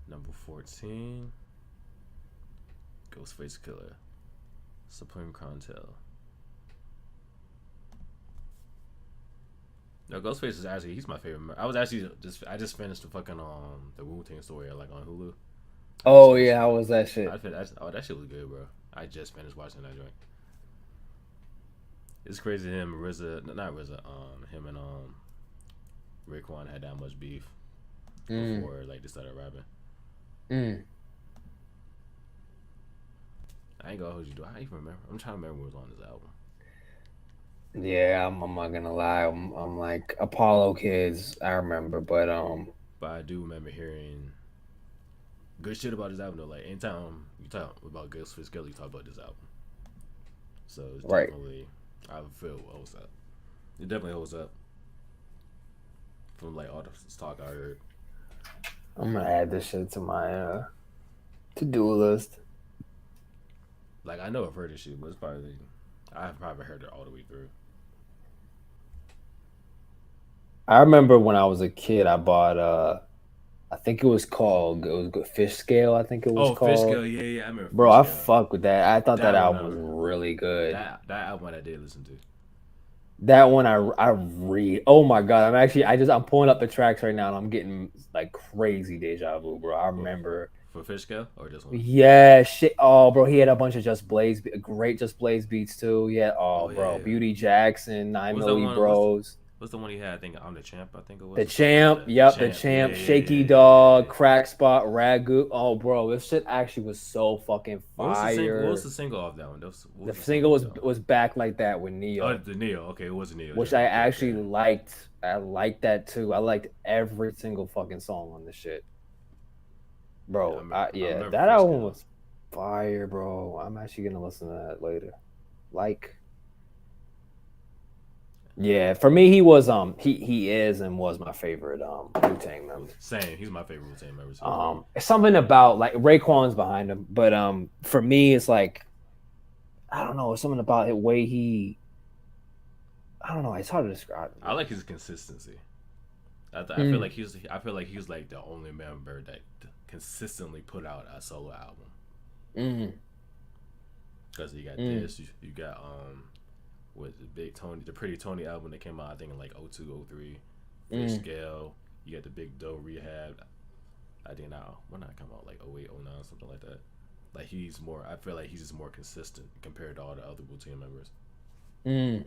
Speaker 1: Number 14, Ghostface Killer, Supreme Cartel. No, Ghostface is actually he's my favorite. I just finished the fucking the Wu Tang story like on Hulu. I just
Speaker 2: Oh
Speaker 1: finished
Speaker 2: yeah,
Speaker 1: it.
Speaker 2: how was that shit?
Speaker 1: Oh, that shit was good, bro. I just finished watching that joint. It's crazy him RZA, not RZA, him and Raekwon had that much beef
Speaker 2: Mm,
Speaker 1: before like they started rapping.
Speaker 2: mm.
Speaker 1: I ain't gonna hold you. Do I even remember? I'm trying to remember what was on this album.
Speaker 2: Yeah, I'm not gonna lie. I'm like Apollo Kids. I remember, but
Speaker 1: But I do remember hearing good shit about this album though. Like anytime you talk about Ghostface Killer, you talk about this album. So it's
Speaker 2: right.
Speaker 1: definitely I feel it holds up. It definitely holds up from like all the talk I heard.
Speaker 2: I'm gonna add this shit to my to do list.
Speaker 1: Like I know I've heard this shit, but it's probably I've probably heard it all the way through.
Speaker 2: I remember when I was a kid, I bought I think it was Fish Scale. I think it was
Speaker 1: Oh, Fish
Speaker 2: called.
Speaker 1: Scale, yeah, I remember
Speaker 2: Bro,
Speaker 1: Fish
Speaker 2: I
Speaker 1: Scale.
Speaker 2: fuck with that. I thought that
Speaker 1: That one,
Speaker 2: album was really good.
Speaker 1: that album I did listen to.
Speaker 2: That one I read. Oh my god, I'm pulling up the tracks right now and I'm getting like crazy deja vu, bro. I
Speaker 1: For,
Speaker 2: remember.
Speaker 1: for Fish Scale or this one?
Speaker 2: Yeah, shit. Oh, bro, he had a bunch of great Just Blaze beats too. Yeah. Oh,
Speaker 1: Oh
Speaker 2: bro,
Speaker 1: yeah.
Speaker 2: Beauty Jackson, Nine
Speaker 1: What's that
Speaker 2: Milli
Speaker 1: one?
Speaker 2: Bros,
Speaker 1: What's the one he had? I think I'm the champ. I think it was
Speaker 2: the
Speaker 1: or something like
Speaker 2: Champ.
Speaker 1: that. The
Speaker 2: Yep, the
Speaker 1: champ. Yeah,
Speaker 2: Champ,
Speaker 1: yeah,
Speaker 2: Shaky
Speaker 1: yeah, yeah,
Speaker 2: Dog,
Speaker 1: yeah.
Speaker 2: Crack Spot, Ragu. Oh, bro, this shit actually was so fucking
Speaker 1: What was the single? What was
Speaker 2: fire.
Speaker 1: the single off that one? What
Speaker 2: The
Speaker 1: was the
Speaker 2: single
Speaker 1: single off
Speaker 2: was
Speaker 1: that one?
Speaker 2: was Back Like That with
Speaker 1: Oh,
Speaker 2: Neo,
Speaker 1: the Neo. Okay, it was a Neo
Speaker 2: which
Speaker 1: joint.
Speaker 2: I
Speaker 1: Okay,
Speaker 2: actually
Speaker 1: okay.
Speaker 2: liked. I liked that too. I liked every single fucking song on this shit,
Speaker 1: Yeah,
Speaker 2: bro.
Speaker 1: I
Speaker 2: Yeah,
Speaker 1: remember
Speaker 2: that
Speaker 1: Fish
Speaker 2: album
Speaker 1: Scale.
Speaker 2: was fire, bro. I'm actually gonna listen to that later. Like, yeah, for me, he is and was my favorite Wu Tang member.
Speaker 1: Same. He's my favorite Wu-Tang member too.
Speaker 2: It's something about like Raekwon's behind him, but for me, it's like I don't know, it's something about the way I don't know, it's hard to describe.
Speaker 1: I like his consistency. I feel
Speaker 2: Mm,
Speaker 1: like he's like the only member that consistently put out a solo album.
Speaker 2: mm,
Speaker 1: Because you got
Speaker 2: mm,
Speaker 1: this, you got with the Big Tony, the Pretty Tony album that came out I think in like 02, 03. Fish
Speaker 2: mm,
Speaker 1: Scale. You got the Big Doe Rehab. I think now when that come out like 08, 09, something like that. Like he's more. I feel like he's just more consistent compared to all the other Wu Tang members.
Speaker 2: mm.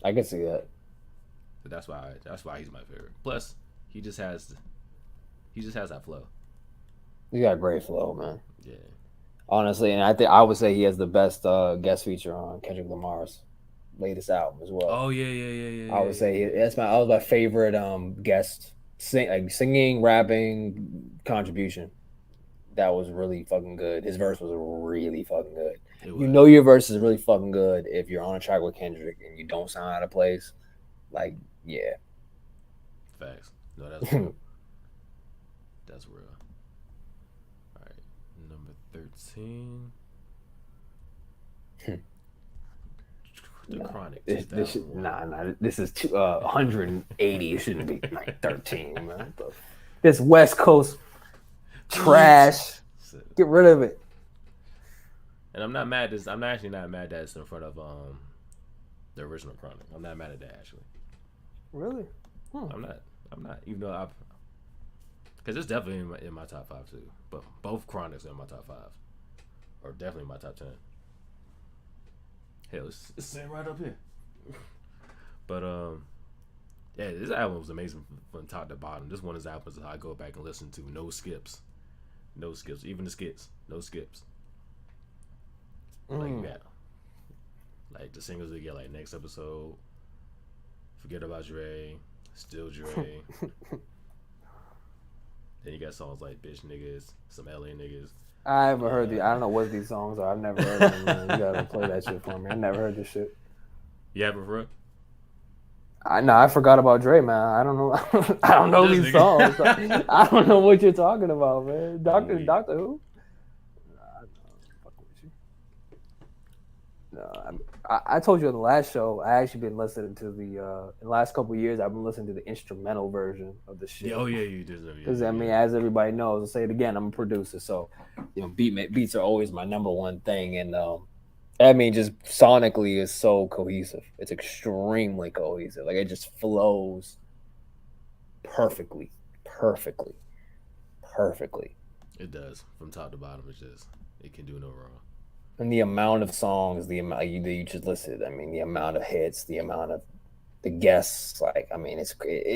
Speaker 2: I can see that.
Speaker 1: So that's why he's my favorite. Plus, he just has he just has that flow.
Speaker 2: He's got a great flow, man.
Speaker 1: Yeah.
Speaker 2: Honestly, and I think I would say he has the best guest feature on Kendrick Lamar's latest album as well.
Speaker 1: Oh yeah, yeah, yeah, yeah,
Speaker 2: I
Speaker 1: yeah,
Speaker 2: would
Speaker 1: yeah,
Speaker 2: say
Speaker 1: yeah.
Speaker 2: that was my favorite guest singing, rapping contribution. That was really fucking good. His verse was really fucking good.
Speaker 1: It
Speaker 2: You
Speaker 1: was.
Speaker 2: know your verse is really fucking good if you're on a track with Kendrick and you don't sound out of place. Like, yeah,
Speaker 1: facts. No, that's real. That's real. All right, number 13. The
Speaker 2: No,
Speaker 1: Chronic
Speaker 2: this
Speaker 1: 2001.
Speaker 2: nah. This is 180. It shouldn't be like 13, man. This West Coast trash. Get rid of it.
Speaker 1: And I'm not mad. I'm actually not mad that it's in front of the original Chronic. I'm not mad at that actually.
Speaker 2: Really?
Speaker 1: I'm not. Even though I, because it's definitely in my top five too. But both Chronics are in my top five, or definitely my top 10. Hell, it's sitting right up here. But yeah, this album was amazing from top to bottom. This one is albums that I go back and listen to. No skips, even the skits, no skips. Like you got, like the singles we get, like Next Episode, Forget About Dre, Still Dre. Then you got songs like Bitch Niggas, some LA Niggas.
Speaker 2: I haven't heard these. I don't know what these songs are. I've never heard them, man. You gotta play that shit for me. I never heard this shit.
Speaker 1: You haven't, bro?
Speaker 2: I forgot about Dre, man. I don't know. I don't know these songs. I don't know what you're talking about, man. Doctor who? No, I told you on the last show. I actually been listening to in the last couple of years. I've been listening to the instrumental version of the shit.
Speaker 1: Oh yeah, you did.
Speaker 2: Because I mean, as everybody knows, I'll say it again. I'm a producer, so beats are always my number one thing, and I mean, just sonically is so cohesive. It's extremely cohesive. Like it just flows perfectly.
Speaker 1: It does from top to bottom. It can do no wrong.
Speaker 2: And the amount of songs, the amount you just listed. I mean, the amount of hits, the amount of the guests. Like, I mean, it's crazy.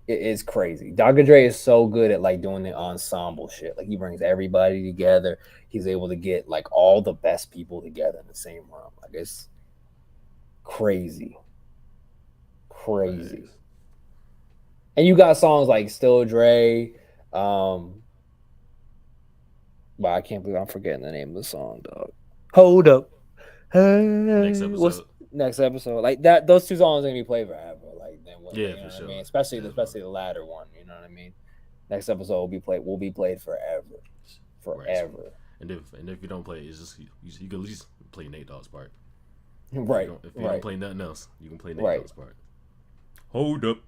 Speaker 2: It is crazy. Dr. Dre is so good at like doing the ensemble shit. Like he brings everybody together. He's able to get like all the best people together in the same room. Like it's crazy. Nice. And you got songs like Still Dre. But I can't believe I'm forgetting the name of the song, dog. Hold up.
Speaker 1: Next episode.
Speaker 2: What's next episode? Like that, those two songs are gonna be played forever. Like then,
Speaker 1: yeah, for sure.
Speaker 2: I mean? Especially the latter one. You know what I mean? Next episode will be played forever.
Speaker 1: Right. And if you don't play, it's just you can at least play Nate Dogg's part.
Speaker 2: Right.
Speaker 1: If you don't play nothing else, you can play Nate Dogg's part. Hold up.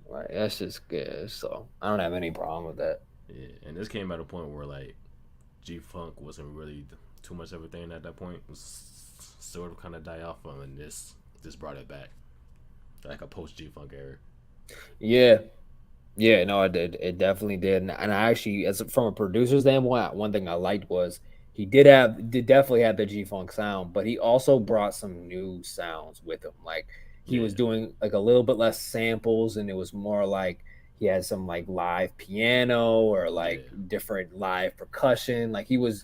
Speaker 2: Right. That's just good. So I don't have any problem with that.
Speaker 1: Yeah, and this came at a point where like G-Funk wasn't really too much of a thing at that point. It was sort of kind of die off from, and this brought it back, like a post G-Funk era. Yeah, no, it did. It definitely did. And I actually, as from a producer standpoint, one thing I liked was he did definitely have the G-Funk sound, but he also brought some new sounds with him. Like he was doing like a little bit less samples, and it was more like he had some like live piano or like different live percussion. Like he was,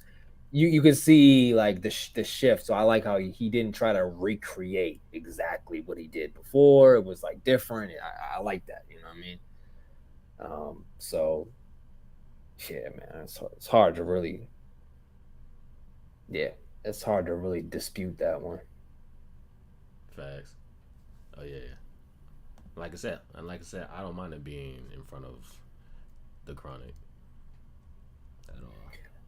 Speaker 1: you could see like the shift. So I like how he didn't try to recreate exactly what he did before. It was like different. I like that. You know what I mean? So yeah, man, it's hard to really, it's hard to really dispute that one. Facts. Oh yeah. Like I said, I don't mind it being in front of the Chronic at all.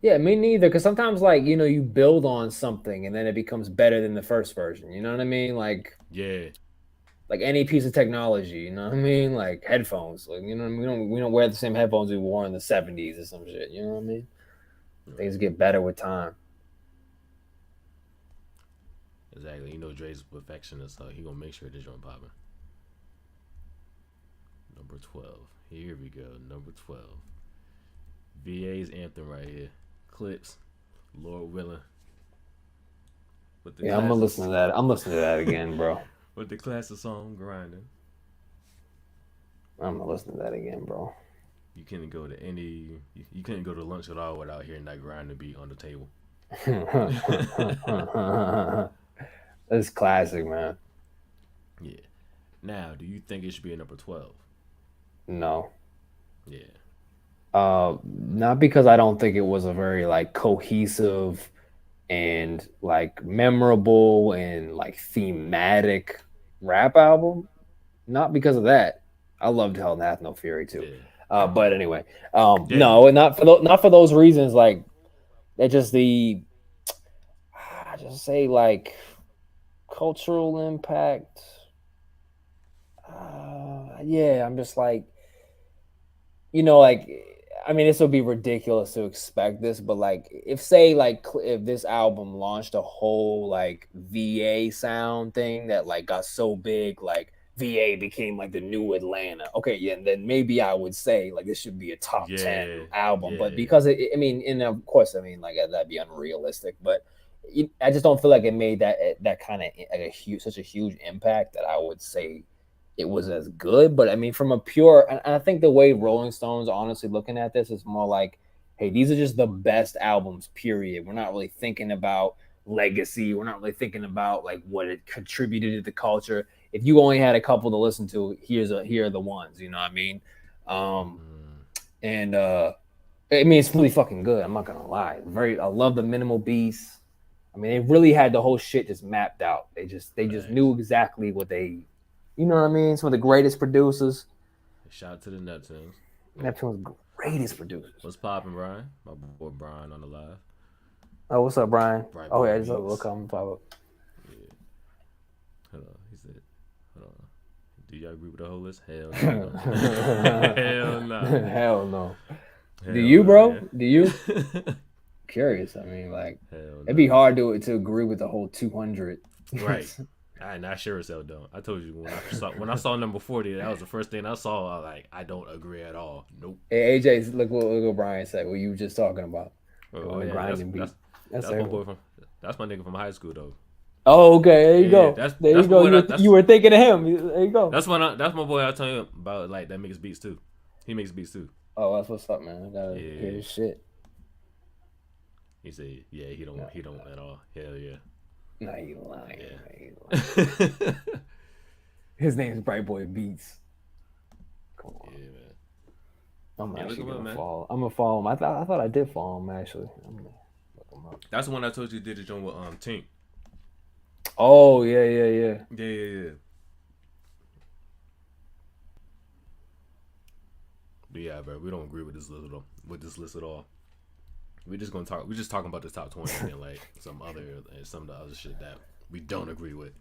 Speaker 2: Yeah, me neither. Because sometimes, like you build on something and then it becomes better than the first version. You know what I mean? Like like any piece of technology. You know what I mean? Like headphones. Like we don't wear the same headphones we wore in the '70s or some shit. You know what I mean? Things get better with time.
Speaker 1: Exactly. Dre's a perfectionist, so he gonna make sure this joint popping. Number 12. Here we go. Number 12. VA's anthem right here. Clips. Lord willing.
Speaker 2: I'm gonna listen to that. I'm listening to that again, bro.
Speaker 1: With the classic song grinding.
Speaker 2: I'm gonna listen to that again, bro.
Speaker 1: You couldn't go to you couldn't go to lunch at all without hearing that grinding beat on the table.
Speaker 2: That's classic, man.
Speaker 1: Yeah. Now, do you think it should be a number 12?
Speaker 2: No.
Speaker 1: Yeah.
Speaker 2: Not because I don't think it was a very like cohesive and like memorable and like thematic rap album. not because of that. I loved Hell and Hath No Fury too.
Speaker 1: Yeah.
Speaker 2: But anyway,
Speaker 1: Yeah.
Speaker 2: no, and not for those reasons. Like that, just I just say like cultural impact. Yeah, I'm just like, like, I mean, this would be ridiculous to expect this, but like, if say like if this album launched a whole like VA sound thing that like got so big, like VA became like the new Atlanta. Okay, yeah, and then maybe I would say like this should be a top 10
Speaker 1: Yeah.
Speaker 2: album, but
Speaker 1: Yeah.
Speaker 2: because I mean, and of course, I mean, like that'd be unrealistic, but I just don't feel like it made that kind of like such a huge impact that I would say it was as good. But I mean, from a pure, and I think the way Rolling Stones are honestly looking at this is more like, hey, these are just the best albums, period. We're not really thinking about legacy. We're not really thinking about like what it contributed to the culture. If you only had a couple to listen to, here are the ones. You know what I mean? Um,
Speaker 1: Mm.
Speaker 2: and I mean, it's really fucking good. I'm not gonna lie. I love the minimal beats. I mean, they really had the whole shit just mapped out. They just
Speaker 1: Facts.
Speaker 2: knew exactly what they, you know what I mean. Some of the greatest producers.
Speaker 1: Shout out to the Neptunes.
Speaker 2: Neptune's greatest producers.
Speaker 1: What's popping, Brian? My boy Brian on the live.
Speaker 2: Oh, what's up, Brian?
Speaker 1: Bright
Speaker 2: Oh
Speaker 1: Boy
Speaker 2: yeah, I just look
Speaker 1: Beats.
Speaker 2: on pop up.
Speaker 1: Yeah. Hold on. He said, hold on. Do y'all agree with the whole list? Hell no. Hell no.
Speaker 2: Hell no. Do
Speaker 1: Hell
Speaker 2: you,
Speaker 1: no,
Speaker 2: bro? Do you?
Speaker 1: yeah.
Speaker 2: Curious. I mean, like,
Speaker 1: Hell
Speaker 2: it'd be
Speaker 1: no.
Speaker 2: hard to agree with the whole 200.
Speaker 1: Right. I not sure as hell don't. I told you when I saw number 40, that was the first thing I saw. I was like, I don't agree at all. Nope.
Speaker 2: Hey, AJ, look what Brian said. What you were just talking about.
Speaker 1: Oh
Speaker 2: Going
Speaker 1: yeah, that's
Speaker 2: grinding beat.
Speaker 1: that's
Speaker 2: That's
Speaker 1: that's my
Speaker 2: everyone.
Speaker 1: boy from that's my nigga from high school though.
Speaker 2: Oh, okay. There you
Speaker 1: Yeah,
Speaker 2: go. There you
Speaker 1: that's my
Speaker 2: go.
Speaker 1: boy.
Speaker 2: You were thinking of him. There you go.
Speaker 1: That's my boy. I tell you about like that makes beats too. He makes beats too.
Speaker 2: Oh, that's what's up, man. I gotta hear
Speaker 1: Yeah.
Speaker 2: this shit.
Speaker 1: He said, yeah,
Speaker 2: No,
Speaker 1: he don't at all. Hell yeah.
Speaker 2: nah, you lying.
Speaker 1: Yeah.
Speaker 2: Nah, you lying.
Speaker 1: Yeah,
Speaker 2: His name is Bright Boy Beats. Come on.
Speaker 1: man.
Speaker 2: I'm
Speaker 1: Yeah, look
Speaker 2: actually
Speaker 1: him up,
Speaker 2: gonna
Speaker 1: man.
Speaker 2: follow. I'm gonna follow him. I thought I did follow him actually. I'm gonna look him up.
Speaker 1: That's the one I told you did the joint with Tink.
Speaker 2: Oh yeah.
Speaker 1: Yeah. But yeah, bro, we don't agree with this list at all. We're just gonna talk. We're just talking about the top 20 and like some of the other shit that we don't agree with.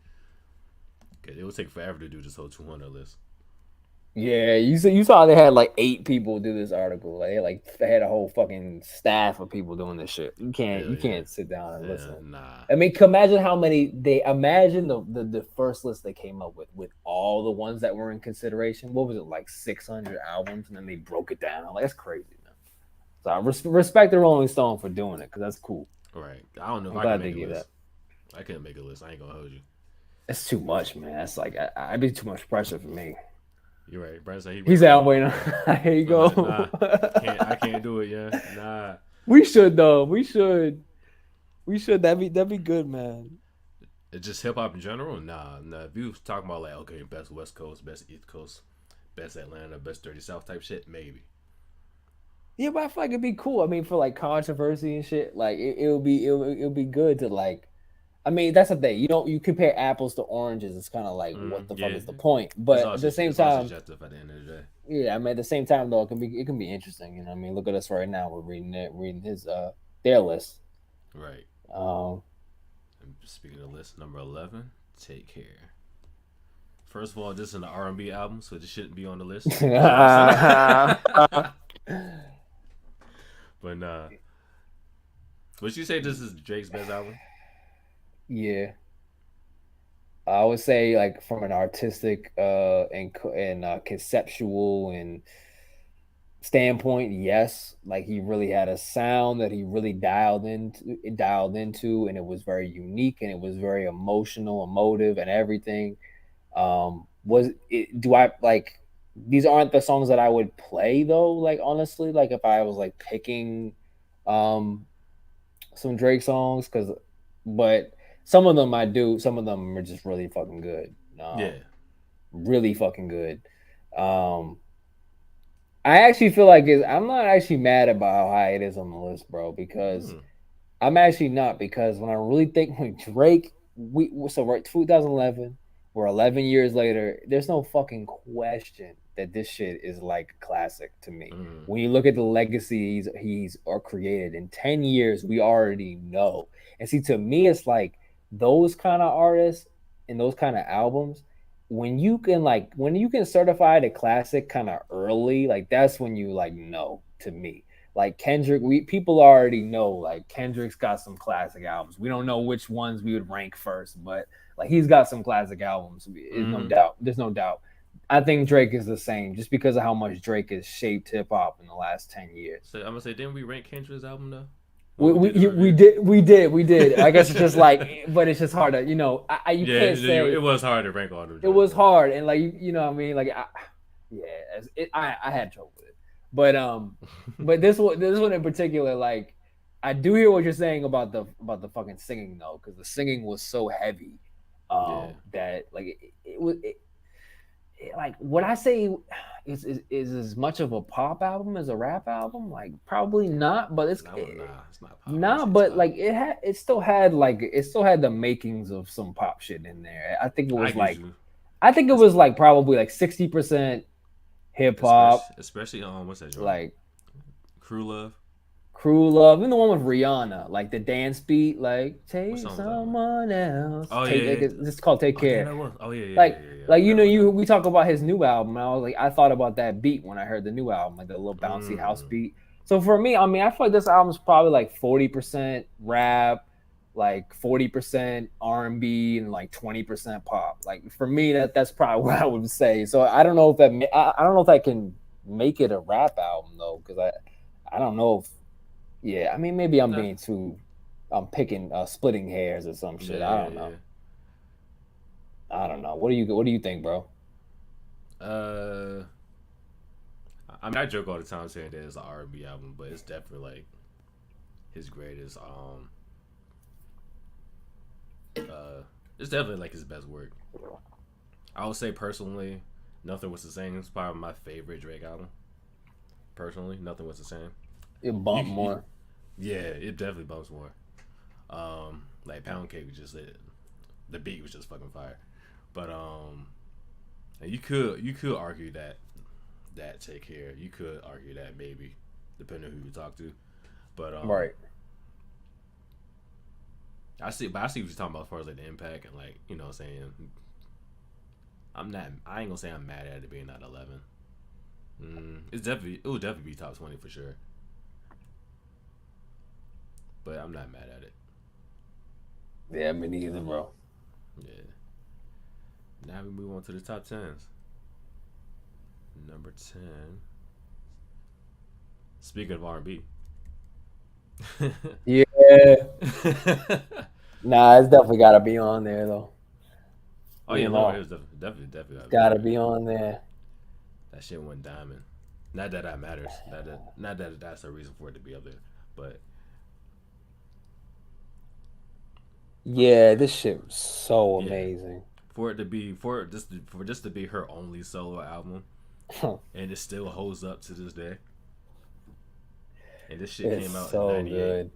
Speaker 1: Cause it would take forever to do this whole 200 list.
Speaker 2: Yeah, you saw they had like 8 people do this article. They had a whole fucking staff of people doing this shit. You
Speaker 1: Hell yeah.
Speaker 2: can't sit down and
Speaker 1: Yeah,
Speaker 2: listen.
Speaker 1: nah.
Speaker 2: I mean, imagine how many they imagine the first list they came up with all the ones that were in consideration. What was it, like 600 albums, and then they broke it down. Like, that's crazy, man. So I respect the Rolling Stone for doing it because that's cool.
Speaker 1: Right. I don't know if
Speaker 2: I'm
Speaker 1: I can
Speaker 2: glad they
Speaker 1: make a
Speaker 2: gave
Speaker 1: list.
Speaker 2: that.
Speaker 1: I couldn't make a list. I ain't gonna hold you.
Speaker 2: That's too much, man. That's like I'd be too much pressure for me.
Speaker 1: You're right. Brandon said he
Speaker 2: He's
Speaker 1: waiting
Speaker 2: out
Speaker 1: on
Speaker 2: waiting. Here you go.
Speaker 1: Nah, I can't do it, yeah. Nah.
Speaker 2: We should though. We should. That'd be good, man.
Speaker 1: It's just hip hop in general? Nah. If you was talking about like, okay, best West Coast, best East Coast, best Atlanta, best Dirty South type shit, maybe.
Speaker 2: Yeah, but I feel like it'd be cool. I mean, for like controversy and shit, like it'll be good to like. I mean, that's the thing. You compare apples to oranges. It's kind of like what the fuck
Speaker 1: Yeah.
Speaker 2: is the point? But at the same
Speaker 1: It's all
Speaker 2: time,
Speaker 1: subjective at the end of the day.
Speaker 2: yeah. I mean, at the same time though, it can be interesting. You know, what I mean, look at us right now. We're reading his their list.
Speaker 1: Right.
Speaker 2: Um,
Speaker 1: And speaking of list, number 11, Take Care. First of all, this is an R&B album, so this shouldn't be on the list. You know what I'm saying? But nah. Would you say this is Drake's best album?
Speaker 2: yeah. I would say like from an artistic and conceptual and standpoint, yes, like he really had a sound that he really dialed into, and it was very unique and it was very emotional, emotive, and everything. Was it? Do I like? These aren't the songs that I would play though. Like honestly, like if I was like picking um some Drake songs, but some of them I do. Some of them are just really fucking good.
Speaker 1: Yeah.
Speaker 2: Really fucking good. Um, I actually feel like I'm not actually mad about how high it is on the list, bro, because
Speaker 1: Hmm.
Speaker 2: I'm actually not, because when I really think when Drake, we so right 2011, we're 11 years later. There's no fucking question that this shit is like a classic to me. When you look at the legacy he's or created in 10 years, we already know. And see, to me, it's like those kind of artists and those kind of albums, when you can certify the classic kind of early, like that's when you like know to me. Like Kendrick, people already know like Kendrick's got some classic albums. We don't know which ones we would rank first, but like he's got some classic albums. There's no doubt. There's no doubt. I think Drake is the same, just because of how much Drake has shaped hip hop in the last 10 years.
Speaker 1: So I'm gonna say, didn't we rank Kendrick's album though?
Speaker 2: We did. I guess it's just like, but it's just hard to, you can't say
Speaker 1: it was hard to rank all them.
Speaker 2: It was hard, and like you know what I mean, like I had trouble with it, but this one in particular, like I do hear what you're saying about the fucking singing though, because the singing was so heavy, that like it was like what I say is as much of a pop album as a rap album. Like probably not, but it's not pop. Nah, but like it still had the makings of some pop shit in there. I think it was like probably like 60% hip hop,
Speaker 1: especially what's that genre?
Speaker 2: Like
Speaker 1: Crew Love,
Speaker 2: and the one with Rihanna, like the dance beat, like take someone else.
Speaker 1: Oh
Speaker 2: it's called Take Care.
Speaker 1: Like
Speaker 2: we talk about his new album. And I was like, I thought about that beat when I heard the new album, like the little bouncy house beat. So for me, I mean, I feel like this album's probably like 40% rap, like 40% R&B, and like 20% pop. Like for me, that's probably what I would say. So I don't know if that can make it a rap album though, because I don't know if. Yeah, I mean, maybe I'm picking splitting hairs or some shit. I don't know. I don't know. What do you think, bro?
Speaker 1: I mean, I joke all the time saying that it's an R&B album, but it's definitely like his greatest. It's definitely like his best work. I would say personally, Nothing Was the Same is probably my favorite Drake album. Personally, Nothing Was the Same.
Speaker 2: It bumped more.
Speaker 1: Yeah, it definitely bumps more. Like Pound Cake was just it. The beat was just fucking fire. But and you could argue that Take Care. You could argue that maybe, depending on who you talk to. But
Speaker 2: right.
Speaker 1: I see what you're talking about as far as like the impact and like, you know what I'm saying. I ain't gonna say I'm mad at it being at 11. It will definitely be top 20 for sure. But I'm not mad at it.
Speaker 2: Yeah, me neither, bro.
Speaker 1: Yeah. Now we move on to the top 10s. Number 10. Speaking of R&B.
Speaker 2: Yeah. Nah, it's definitely got to be on there though.
Speaker 1: Oh yeah, no, it was definitely
Speaker 2: gotta be on there.
Speaker 1: That shit went diamond. Not that that matters. Not that that's a reason for it to be up there, but.
Speaker 2: Yeah, this shit was so amazing.
Speaker 1: For just to be her only solo album, and it still holds up to this day. And this shit came out in '98.
Speaker 2: Good.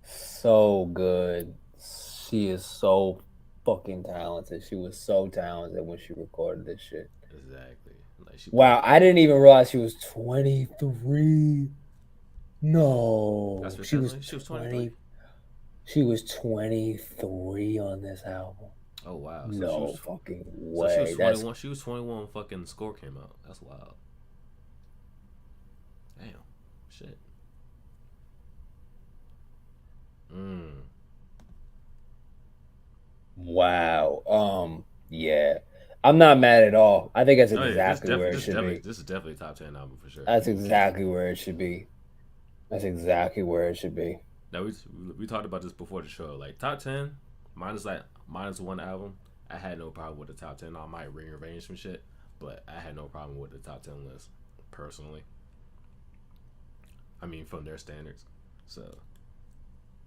Speaker 2: So good. She is so fucking talented. She was so talented when she recorded this shit.
Speaker 1: Exactly.
Speaker 2: Wow, I didn't even realize she was 23. No,
Speaker 1: she was 23.
Speaker 2: She was 23 on this album.
Speaker 1: Oh wow!
Speaker 2: So no fucking way.
Speaker 1: So she was 21 when fucking Score came out. That's wild. Damn. Shit.
Speaker 2: Wow. Yeah. I'm not mad at all. I think that's exactly where it should be.
Speaker 1: This is definitely a top 10 album for sure.
Speaker 2: That's exactly where it should be. That's exactly where it should be.
Speaker 1: Now we talked about this before the show. Like top 10, minus one album, I had no problem with the top 10. I might rearrange some shit, but I had no problem with the top 10 list personally. I mean, from their standards. So.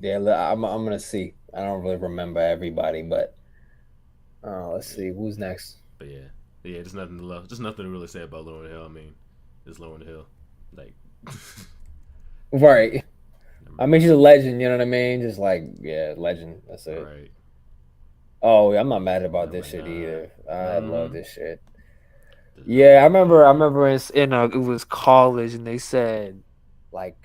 Speaker 2: Yeah, I'm gonna see. I don't really remember everybody, but let's see who's next.
Speaker 1: But yeah, there's nothing to love. Just nothing to really say about Lauryn Hill. I mean, it's Lauryn Hill, like.
Speaker 2: Right. I mean, she's a legend. You know what I mean? Just like legend. That's it.
Speaker 1: Right.
Speaker 2: Oh, I'm not mad about this
Speaker 1: Number
Speaker 2: shit
Speaker 1: 9.
Speaker 2: either. I love
Speaker 1: Mm-hmm.
Speaker 2: this shit.
Speaker 1: This is
Speaker 2: Yeah, I
Speaker 1: number
Speaker 2: remember. I
Speaker 1: 9.
Speaker 2: remember it was college, and they said like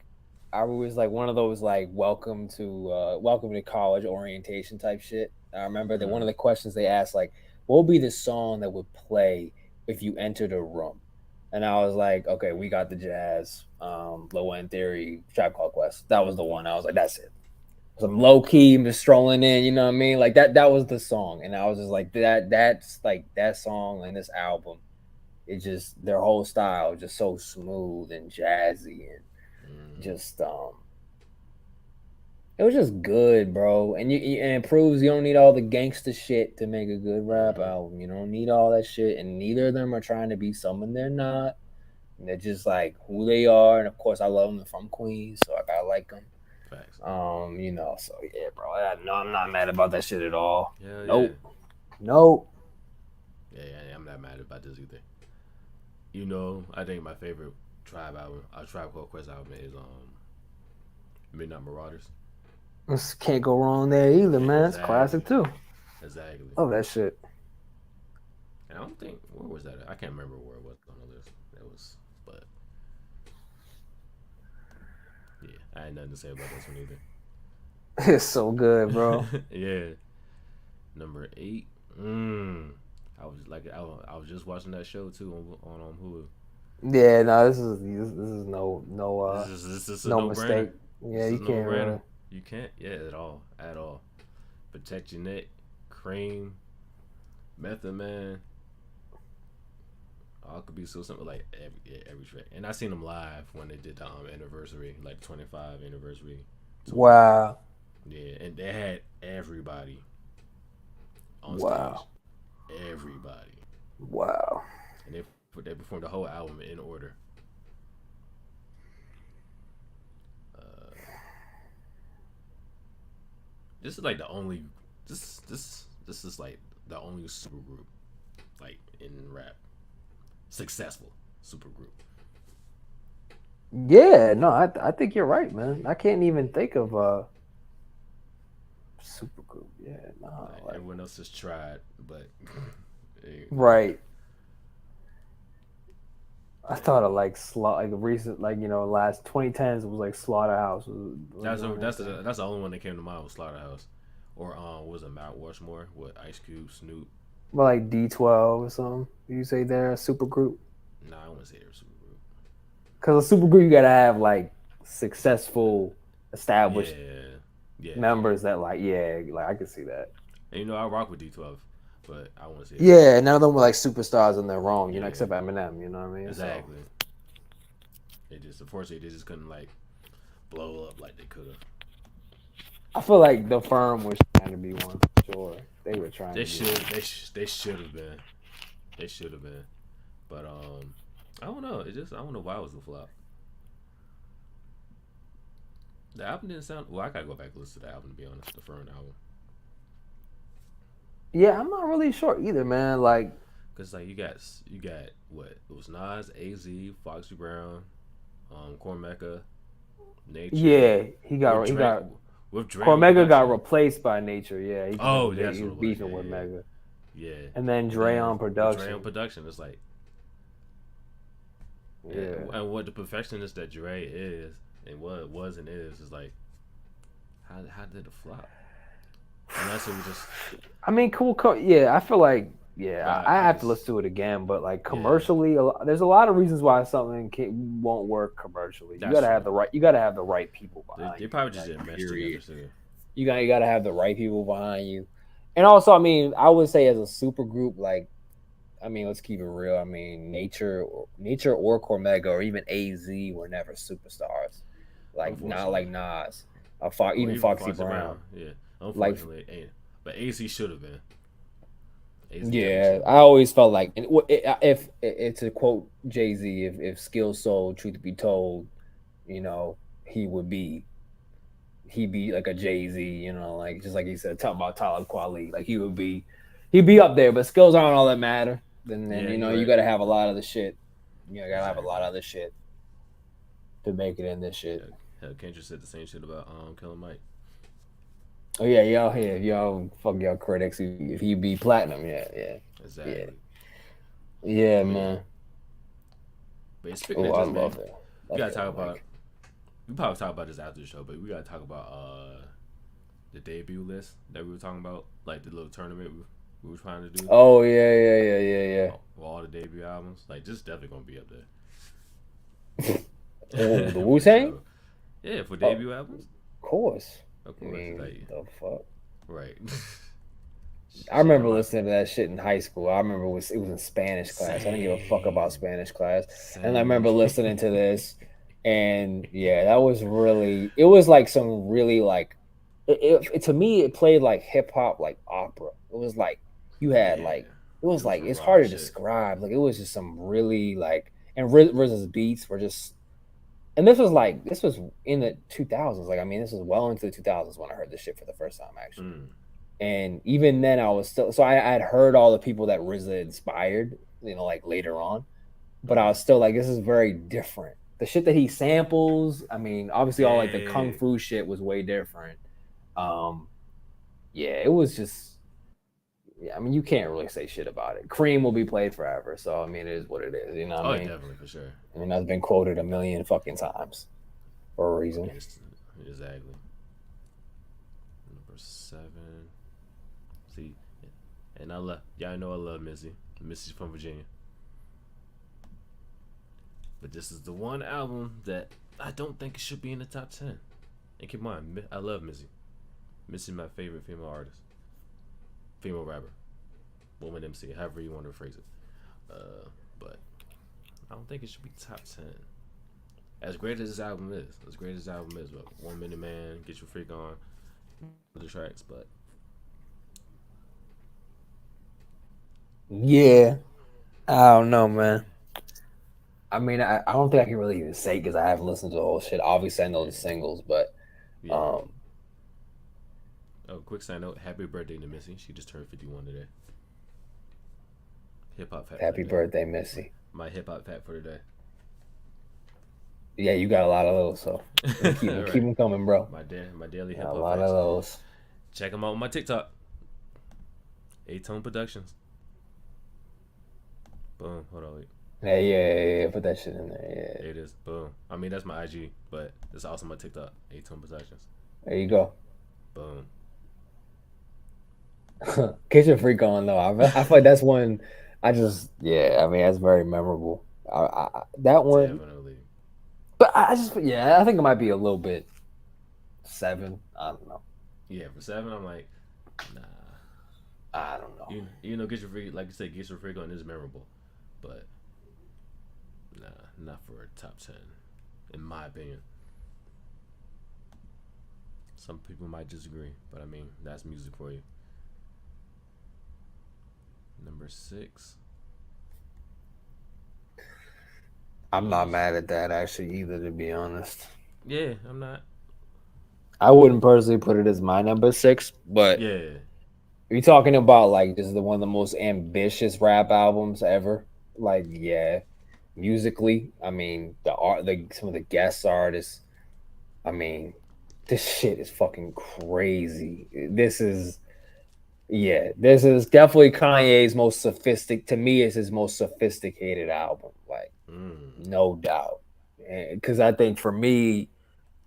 Speaker 2: I was like one of those like welcome to college orientation type shit. I remember that one of
Speaker 1: Mm-hmm.
Speaker 2: the questions they asked like, what would be the song that would play if you entered a room? And I was like, okay, we got the jazz, Low End Theory, Tribe Called Quest. That was the one. I was like, that's it. Some low key, I'm just strolling in, you know what I mean? Like that was the song, and I was just like that's like that song and this album. It just their whole style just so smooth and jazzy and
Speaker 1: Mm-hmm.
Speaker 2: just it was just good, bro. And it proves you don't need all the gangster shit to make a good rap
Speaker 1: Mm-hmm.
Speaker 2: album. You don't need all that shit, and neither of them are trying to be someone they're not. And they're just like who they are, and of course I love them from Queens, so I gotta like them.
Speaker 1: Facts.
Speaker 2: So yeah, bro. No, I'm not mad about that shit at all.
Speaker 1: Hell yeah.
Speaker 2: Nope, nope.
Speaker 1: Yeah, I'm not mad about this either. I think my favorite Tribe Called Quest album is Midnight Marauders.
Speaker 2: Just can't go wrong there either, man. It's classic
Speaker 1: Exactly.
Speaker 2: too.
Speaker 1: Exactly.
Speaker 2: Love that shit.
Speaker 1: And I don't think where was that at? I can't remember where it was on the list. It was, but yeah, I had nothing to say about this one
Speaker 2: It's so good, bro.
Speaker 1: either. Yeah, number 8. Mm. I was just watching that show too on Hulu.
Speaker 2: Yeah, no, this is
Speaker 1: This is a
Speaker 2: no
Speaker 1: no brainer.
Speaker 2: mistake. Yeah,
Speaker 1: This
Speaker 2: you
Speaker 1: is no
Speaker 2: can't
Speaker 1: brainer.
Speaker 2: really.
Speaker 1: You can't, at all. Protect your neck, Cream, Method Man, all could be so simple like every track. And I seen them live when they did the anniversary, like 25 anniversary tour.
Speaker 2: Wow,
Speaker 1: Yeah, and they had everybody on stage,
Speaker 2: wow,
Speaker 1: everybody,
Speaker 2: wow.
Speaker 1: and they performed the whole album in order. Uh, this is like the only this is like the only super group like in rap successful super group.
Speaker 2: Yeah, no, I think you're right, man. I can't even think of a super group. Yeah, no,
Speaker 1: Like
Speaker 2: like
Speaker 1: everyone else has tried, but
Speaker 2: right. I thought of like like recent, like last 2010s was like Slaughterhouse was doing their thing.
Speaker 1: that's the only one that came to mind was Slaughterhouse, or was it Mount Rushmore with Ice Cube, Snoop?
Speaker 2: But like D12 or something. You say they're a super group?
Speaker 1: Nah, I wouldn't say they're a super group.
Speaker 2: Because a super group, you gotta have like successful, established
Speaker 1: Yeah, yeah,
Speaker 2: members that like, yeah, like I can see that.
Speaker 1: and I rock with D12, but I wouldn't say they're
Speaker 2: Yeah, none of them were like superstars in their own,
Speaker 1: yeah,
Speaker 2: except Eminem. You know what I mean? So
Speaker 1: exactly. They just unfortunately they just couldn't like blow up like they could have.
Speaker 2: I feel like the firm was trying to be one for sure. They were trying
Speaker 1: They
Speaker 2: to be
Speaker 1: should
Speaker 2: one.
Speaker 1: they should have been. They should have been. But I don't know. I don't know why it was a flop. The album didn't sound well. I gotta go back and listen to the album to be honest. The Fern album,
Speaker 2: Yeah, I'm not really sure either, man. Like,
Speaker 1: because like you got what it was Nas, Az, Foxy Brown, Cormecca, Nature
Speaker 2: yeah,
Speaker 1: with
Speaker 2: he
Speaker 1: Dre
Speaker 2: got
Speaker 1: with Dre on
Speaker 2: Cormega got
Speaker 1: production.
Speaker 2: replaced by Nature. Yeah,
Speaker 1: Oh,
Speaker 2: he
Speaker 1: that's what
Speaker 2: was
Speaker 1: it was.
Speaker 2: beefing with Mega,
Speaker 1: Yeah.
Speaker 2: and then
Speaker 1: And
Speaker 2: Dre
Speaker 1: then
Speaker 2: on
Speaker 1: with Dre on
Speaker 2: production.
Speaker 1: production, it's like
Speaker 2: Yeah.
Speaker 1: and what the perfectionist that Dre is and what was and is like how did it flop? Unless it was just
Speaker 2: I mean, cool. Yeah, I feel like I
Speaker 1: I
Speaker 2: have
Speaker 1: could
Speaker 2: to listen to it again, but like
Speaker 1: yeah,
Speaker 2: commercially, there's a lot of reasons why something won't work commercially. You
Speaker 1: that's
Speaker 2: gotta have
Speaker 1: true.
Speaker 2: the right. You gotta have the right people behind
Speaker 1: They
Speaker 2: you.
Speaker 1: probably just
Speaker 2: Like
Speaker 1: didn't mesh together
Speaker 2: period.
Speaker 1: too.
Speaker 2: You gotta have the right people behind you. And also, I mean, I would say as a super group, like I mean, let's keep it real. I mean, Nature or Cormega or even AZ were never superstars. Like not
Speaker 1: Unfortunately.
Speaker 2: like Nas,
Speaker 1: Or
Speaker 2: even
Speaker 1: even
Speaker 2: Foxy
Speaker 1: Foxy
Speaker 2: Brown.
Speaker 1: Brown. Yeah.
Speaker 2: Like
Speaker 1: Unfortunately. Ain't. But AC should have been. AC definitely
Speaker 2: yeah,
Speaker 1: should have
Speaker 2: I
Speaker 1: been.
Speaker 2: always felt like, and if to quote Jay Z, if Skill Soul, truth be told, you know, he would be he'd be like a Jay Z, like just like he said, talking about Talib Kweli, like he'd be up there, but skills aren't all that matter. Then
Speaker 1: Yeah, you're
Speaker 2: you
Speaker 1: right.
Speaker 2: got to have a lot of the shit. You gotta have a lot
Speaker 1: Exactly.
Speaker 2: of the shit to make it in this shit.
Speaker 1: Hell, Kendrick said the same shit about Killer Mike.
Speaker 2: Oh yeah, y'all here, y'all fuck y'all critics. If he be platinum, yeah,
Speaker 1: Exactly.
Speaker 2: yeah,
Speaker 1: But yeah.
Speaker 2: man.
Speaker 1: But yeah, speaking
Speaker 2: Oh,
Speaker 1: of
Speaker 2: I
Speaker 1: just man,
Speaker 2: love it.
Speaker 1: we
Speaker 2: Love
Speaker 1: gotta talk
Speaker 2: Killer
Speaker 1: about.
Speaker 2: Mike.
Speaker 1: We probably talk about this after the show, but we gotta talk about the debut list that we were talking about, like the little tournament we were trying to do.
Speaker 2: Oh yeah.
Speaker 1: All the debut albums. Like, this is definitely gonna be up
Speaker 2: Oh, the
Speaker 1: there
Speaker 2: Wu
Speaker 1: for
Speaker 2: Tang.
Speaker 1: sure. Yeah, for
Speaker 2: Oh,
Speaker 1: debut albums,
Speaker 2: of course.
Speaker 1: of
Speaker 2: I
Speaker 1: course.
Speaker 2: mean,
Speaker 1: Like,
Speaker 2: the fuck.
Speaker 1: right.
Speaker 2: I
Speaker 1: Shit,
Speaker 2: remember
Speaker 1: I'm not.
Speaker 2: listening to that shit in high school. I remember it was in Spanish class. I didn't give a fuck about
Speaker 1: Same,
Speaker 2: Spanish class, and I
Speaker 1: same.
Speaker 2: remember listening to this, and yeah, that was really. It was like some really like. To me, it played like hip hop, like opera. It was like you had
Speaker 1: Yeah,
Speaker 2: like it
Speaker 1: it
Speaker 2: was
Speaker 1: was
Speaker 2: like
Speaker 1: some
Speaker 2: it's
Speaker 1: raw
Speaker 2: hard to
Speaker 1: shit.
Speaker 2: describe. Like it was just some really like and RZA's beats were just. And this was in the 2000s. Like I mean, this was well into the 2000s when I heard this shit for the first time, actually.
Speaker 1: Mm.
Speaker 2: And even then, I was still I had heard all the people that RZA inspired, like later on, but I
Speaker 1: Mm-hmm.
Speaker 2: was still like, this is very different. The shit that he samples, I mean, obviously all like the kung
Speaker 1: Yeah.
Speaker 2: fu shit was way different. Um, yeah, it was just yeah. I mean, you can't really say shit about it. Cream will be played forever, so I mean, it is what it is. You know what I
Speaker 1: Oh,
Speaker 2: mean?
Speaker 1: definitely for sure.
Speaker 2: I mean, that's been quoted a million fucking times for a reason.
Speaker 1: Yes, exactly. Number 7. See, and I love y'all know I love Missy. Missy's from Virginia, but this is the one album that I don't think it should be in the top 10. And keep in mind, I love Missy. Missy's my favorite female artist, female rapper, woman MC, however you want to phrase it. But I don't think it should be top 10. As great as this album is, but 1 Minute Man, Get Your Freak On, the tracks, but
Speaker 2: Yeah, I don't know, man. I mean, I don't think I can really even say because I haven't listened to the whole shit. Obviously, I know the
Speaker 1: yeah,
Speaker 2: singles, but
Speaker 1: yeah.
Speaker 2: um,
Speaker 1: Oh, quick side note: Happy birthday to Missy. She just turned 51 today. Hip hop fact for the
Speaker 2: happy
Speaker 1: day.
Speaker 2: birthday, Missy.
Speaker 1: My hip hop fact for the day.
Speaker 2: Yeah, you got a lot of those, so keep
Speaker 1: Right.
Speaker 2: them coming, bro.
Speaker 1: My daily hip
Speaker 2: Got a
Speaker 1: hop
Speaker 2: lot of
Speaker 1: facts.
Speaker 2: those.
Speaker 1: Check them out on my TikTok. A-Tone Productions. Boom. Hold on. Wait.
Speaker 2: Yeah. Put that shit in
Speaker 1: There it is. Boom. I mean, that's my IG, but it's also my TikTok. A-Tone Productions.
Speaker 2: Yeah, there you go.
Speaker 1: Boom.
Speaker 2: Kitchen Freak on though. I feel like that's one. I just yeah. I mean, that's very memorable. That one,
Speaker 1: Definitely.
Speaker 2: but I just yeah. I think it might be a little bit 7. I don't know.
Speaker 1: Yeah, for 7, I'm like, nah.
Speaker 2: I don't know.
Speaker 1: You know, Get Your Freak, like you said, Get Your Freak On is memorable, but nah, not for a top 10, in my opinion. Some people might disagree, but I mean, that's music for you. Number 6
Speaker 2: I'm not
Speaker 1: is,
Speaker 2: mad at that actually either. To be honest,
Speaker 1: yeah, I'm not,
Speaker 2: I wouldn't personally put it as my number 6, but
Speaker 1: yeah,
Speaker 2: are you talking about like this is the one of the most ambitious rap albums ever? Like, yeah, musically, I mean, some of the guest artists. I mean, this shit is fucking crazy. This is definitely Kanye's most sophistic. To me, it's his most sophisticated album, like
Speaker 1: mm,
Speaker 2: no doubt. Because I think for me,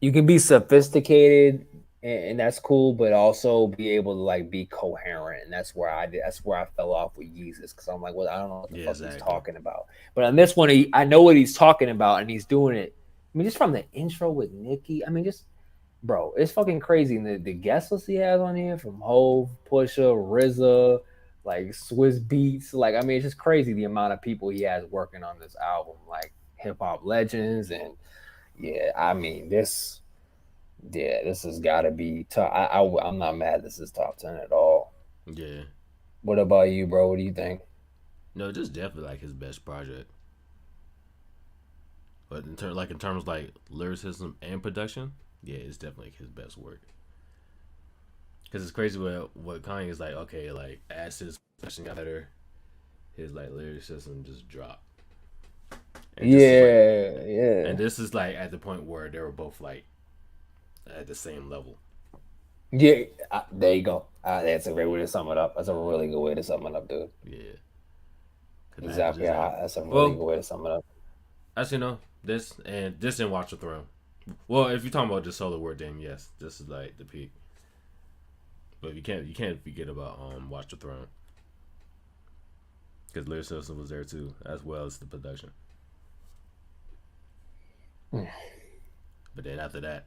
Speaker 2: you can be sophisticated and that's cool, but also be able to like be coherent. And that's where I fell off with Yeezus because I'm like, well, I don't know what the
Speaker 1: yeah,
Speaker 2: fuck he's
Speaker 1: exactly,
Speaker 2: talking about. But on this one, I know what he's talking about, and he's doing it. I mean, just from the intro with Nicki, I mean, just bro, it's fucking crazy. And the guest list he has on here from Hove, Pusha, RZA, like Swiss Beats, like I mean, it's just crazy the amount of people he has working on this album, like hip hop legends, and yeah, I mean this yeah, this has got to be top. I'm not mad. This is top 10 at all.
Speaker 1: yeah.
Speaker 2: What about you, bro? What do you think?
Speaker 1: No, this is definitely like his best project. But in terms like lyricism and production, yeah, it's definitely his best work. Because it's crazy what Kanye is like. Okay, like as his production got better, his like lyricism just dropped. And this is like,
Speaker 2: Yeah, yeah.
Speaker 1: and this is like at the point where they were both like at the same level.
Speaker 2: Yeah, there you go. That's a great way to sum it up. That's a really good way to sum it up, dude.
Speaker 1: Yeah, could not have
Speaker 2: Exactly.
Speaker 1: just happened.
Speaker 2: That's a really
Speaker 1: Well,
Speaker 2: good way to sum it up.
Speaker 1: as you know, this and Watch the Throne. Well, if you're talking about just solo work, then yes, this is like the peak. But you can't forget about Watch the Throne because lyricism was there too, as well as the production. But then after that,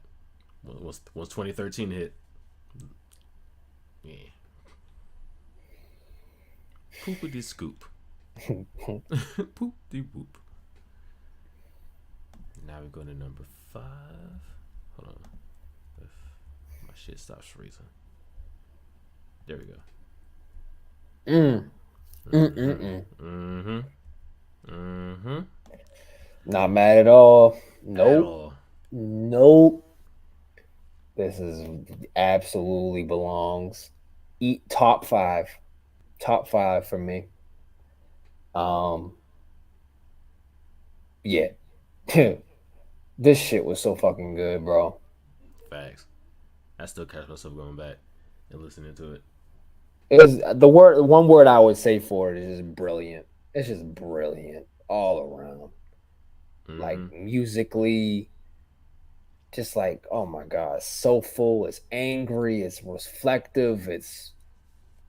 Speaker 1: once 2013 hit, yeah, poopity scoop, poop de whoop. Now we go to number 5. Hold on, if my shit stops freezing. There we go.
Speaker 2: Mm.
Speaker 1: Mm-hmm.
Speaker 2: Mm-mm-mm.
Speaker 1: Mm-hmm. Mm-hmm.
Speaker 2: Not mad at all.
Speaker 1: At
Speaker 2: Nope.
Speaker 1: all.
Speaker 2: Nope. This is absolutely belongs. Eat top five. Top five for me. Um, yeah. This shit was so fucking good, bro.
Speaker 1: Facts. I still catch myself going back and listening to it.
Speaker 2: It was the word. One word I would say for it is just brilliant. It's just brilliant all around. Like
Speaker 1: Mm-hmm.
Speaker 2: musically, just like oh my god, soulful. It's angry. It's reflective. It's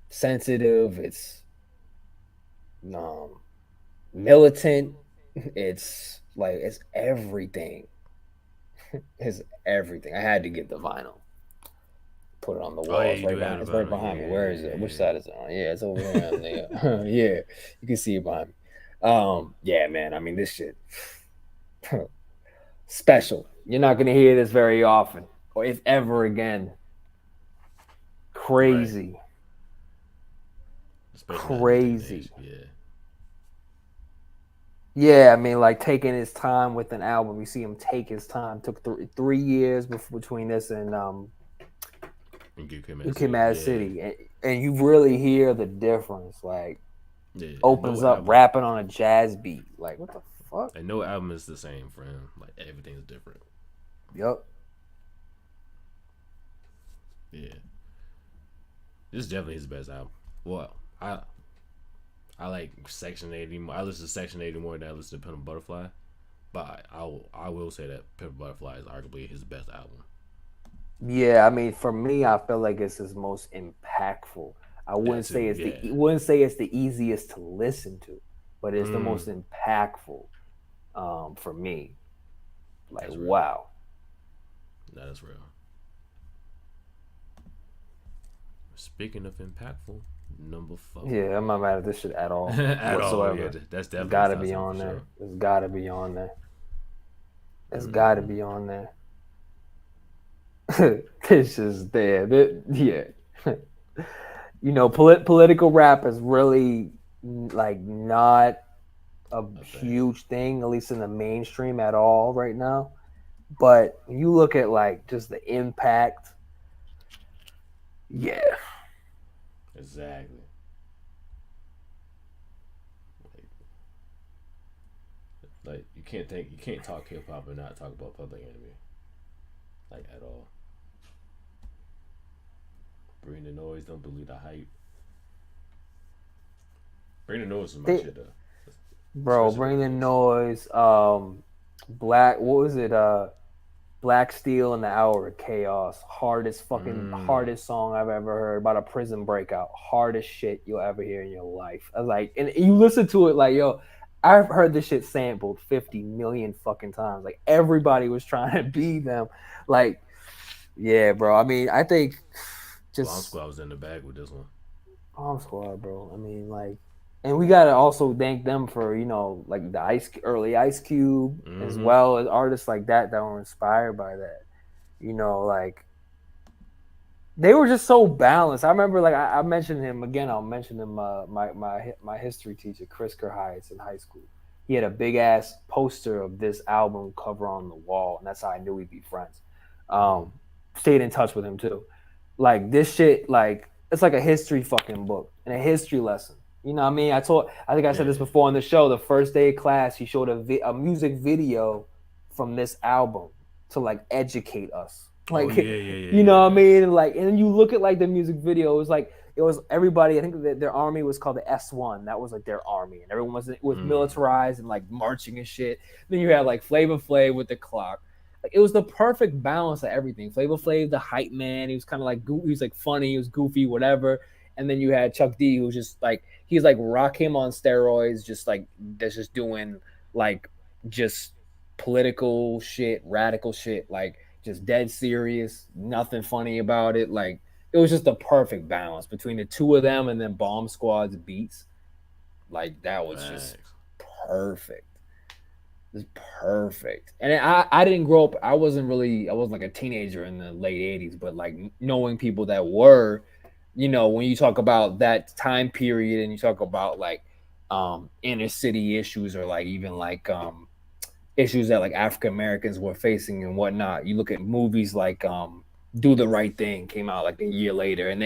Speaker 2: sensitive. It's um militant. It's like it's everything. It's everything. I had to get the vinyl. Put it on the
Speaker 1: Oh
Speaker 2: wall.
Speaker 1: yeah,
Speaker 2: It's
Speaker 1: you do
Speaker 2: right
Speaker 1: have
Speaker 2: behind.
Speaker 1: the
Speaker 2: It's right
Speaker 1: vinyl. Yeah,
Speaker 2: behind me.
Speaker 1: yeah,
Speaker 2: Where
Speaker 1: yeah,
Speaker 2: is it?
Speaker 1: yeah,
Speaker 2: Which
Speaker 1: yeah.
Speaker 2: side is it on? Yeah, it's over there. Nigga. Yeah, you can see it behind me. Yeah, man. I mean, this shit special. You're not gonna hear this very often, or if ever again.
Speaker 1: Right.
Speaker 2: Crazy,
Speaker 1: Especially not in this day and age.
Speaker 2: crazy.
Speaker 1: Yeah.
Speaker 2: Yeah, I mean, like taking his time with an album. You see him take his time. Took 3 years between this and
Speaker 1: And get Kim
Speaker 2: UK
Speaker 1: City.
Speaker 2: Mad
Speaker 1: Yeah.
Speaker 2: City, and you really hear the difference. Like
Speaker 1: Yeah. And
Speaker 2: opens
Speaker 1: no
Speaker 2: up
Speaker 1: album.
Speaker 2: rapping on a jazz beat. Like what the fuck?
Speaker 1: And no album is the same for him. Like everything's different.
Speaker 2: Yup.
Speaker 1: Yeah. This is definitely his best album. Well, I like Section 80 more. I listen to Section 80 more than I listen to Pimp a Butterfly. But I will say that Pimp a Butterfly is arguably his best album.
Speaker 2: Yeah, I mean, for me, I feel like it's his most impactful. I
Speaker 1: That
Speaker 2: wouldn't say
Speaker 1: too.
Speaker 2: it's the
Speaker 1: Yeah.
Speaker 2: wouldn't say it's the easiest to listen to, but it's the
Speaker 1: Mm,
Speaker 2: most impactful for me. Like,
Speaker 1: that's real.
Speaker 2: wow.
Speaker 1: That is real. Speaking of impactful, number 4.
Speaker 2: Yeah, I'm not mad at this shit at all
Speaker 1: At all. Yeah,
Speaker 2: whatsoever.
Speaker 1: that's
Speaker 2: It's
Speaker 1: definitely
Speaker 2: got
Speaker 1: his
Speaker 2: to
Speaker 1: top
Speaker 2: be
Speaker 1: 10
Speaker 2: on
Speaker 1: for
Speaker 2: there.
Speaker 1: sure.
Speaker 2: It's got to be on there. It's got to
Speaker 1: Mm-hmm.
Speaker 2: be on there. It's just there. Yeah. Political rap is really like not a
Speaker 1: I think.
Speaker 2: huge thing, at least in the mainstream at all right now. But when you look at like just the impact, yeah,
Speaker 1: Exactly. Like, you can't talk hip hop and not talk about Public Enemy. Like at all. Bring the noise, don't believe the hype. Bring the noise is my
Speaker 2: they,
Speaker 1: shit though.
Speaker 2: bro,
Speaker 1: Especially the
Speaker 2: bring the
Speaker 1: verse.
Speaker 2: noise. Black, what was it? Black Steel in the Hour of Chaos.
Speaker 1: Mm.
Speaker 2: Hardest song I've ever heard about a prison breakout. Hardest shit you'll ever hear in your life. I was like, and you listen to it like, yo, I've heard this shit sampled 50 million fucking times. Like everybody was trying to be them. Like, yeah, bro. I mean, I think
Speaker 1: Bomb
Speaker 2: just
Speaker 1: Squad was in the bag with this one.
Speaker 2: Bomb Squad, bro. I mean, like, and we gotta also thank them for like the early Ice Cube as
Speaker 1: Mm-hmm.
Speaker 2: well as artists like that were inspired by that. Like they were just so balanced. I remember, like I mentioned him again. I'll mention him. My history teacher, Chris Kerhites, in high school. He had a big ass poster of this album cover on the wall, and that's how I knew we'd be friends.
Speaker 1: Mm-hmm.
Speaker 2: Um, Stayed in touch with him too. Like this shit, like it's like a history fucking book and a history lesson. You know what I mean? I think I said this
Speaker 1: Yeah.
Speaker 2: before on the show. The first day of class, he showed a music video from this album to like educate us.
Speaker 1: Oh
Speaker 2: Like,
Speaker 1: yeah, yeah, yeah,
Speaker 2: you know
Speaker 1: yeah,
Speaker 2: what I mean? Like, and then you look at like the music video, it was everybody. I think that their army was called the S1. That was like their army, and everyone was
Speaker 1: yeah.
Speaker 2: militarized and like marching and shit. Then you had like Flavor Flav with the clock. Like, it was the perfect balance of everything. Flavor Flav, the hype man, he was kind of like he was like funny, he was goofy, whatever. And then you had Chuck D, who's just like he's like Rakim on steroids, just like that's just doing like just political shit, radical shit, like just dead serious, nothing funny about it. Like, it was just a perfect balance between the two of them, and then Bomb Squad's beats. Like, that was just
Speaker 1: Facts.
Speaker 2: perfect. It's perfect. And I didn't grow up. I wasn't like a teenager in the late 80s, but like knowing people that were, when you talk about that time period and you talk about like inner city issues, or like even like issues that like African Americans were facing and whatnot. You look at movies like Do the Right Thing came out like a year later, and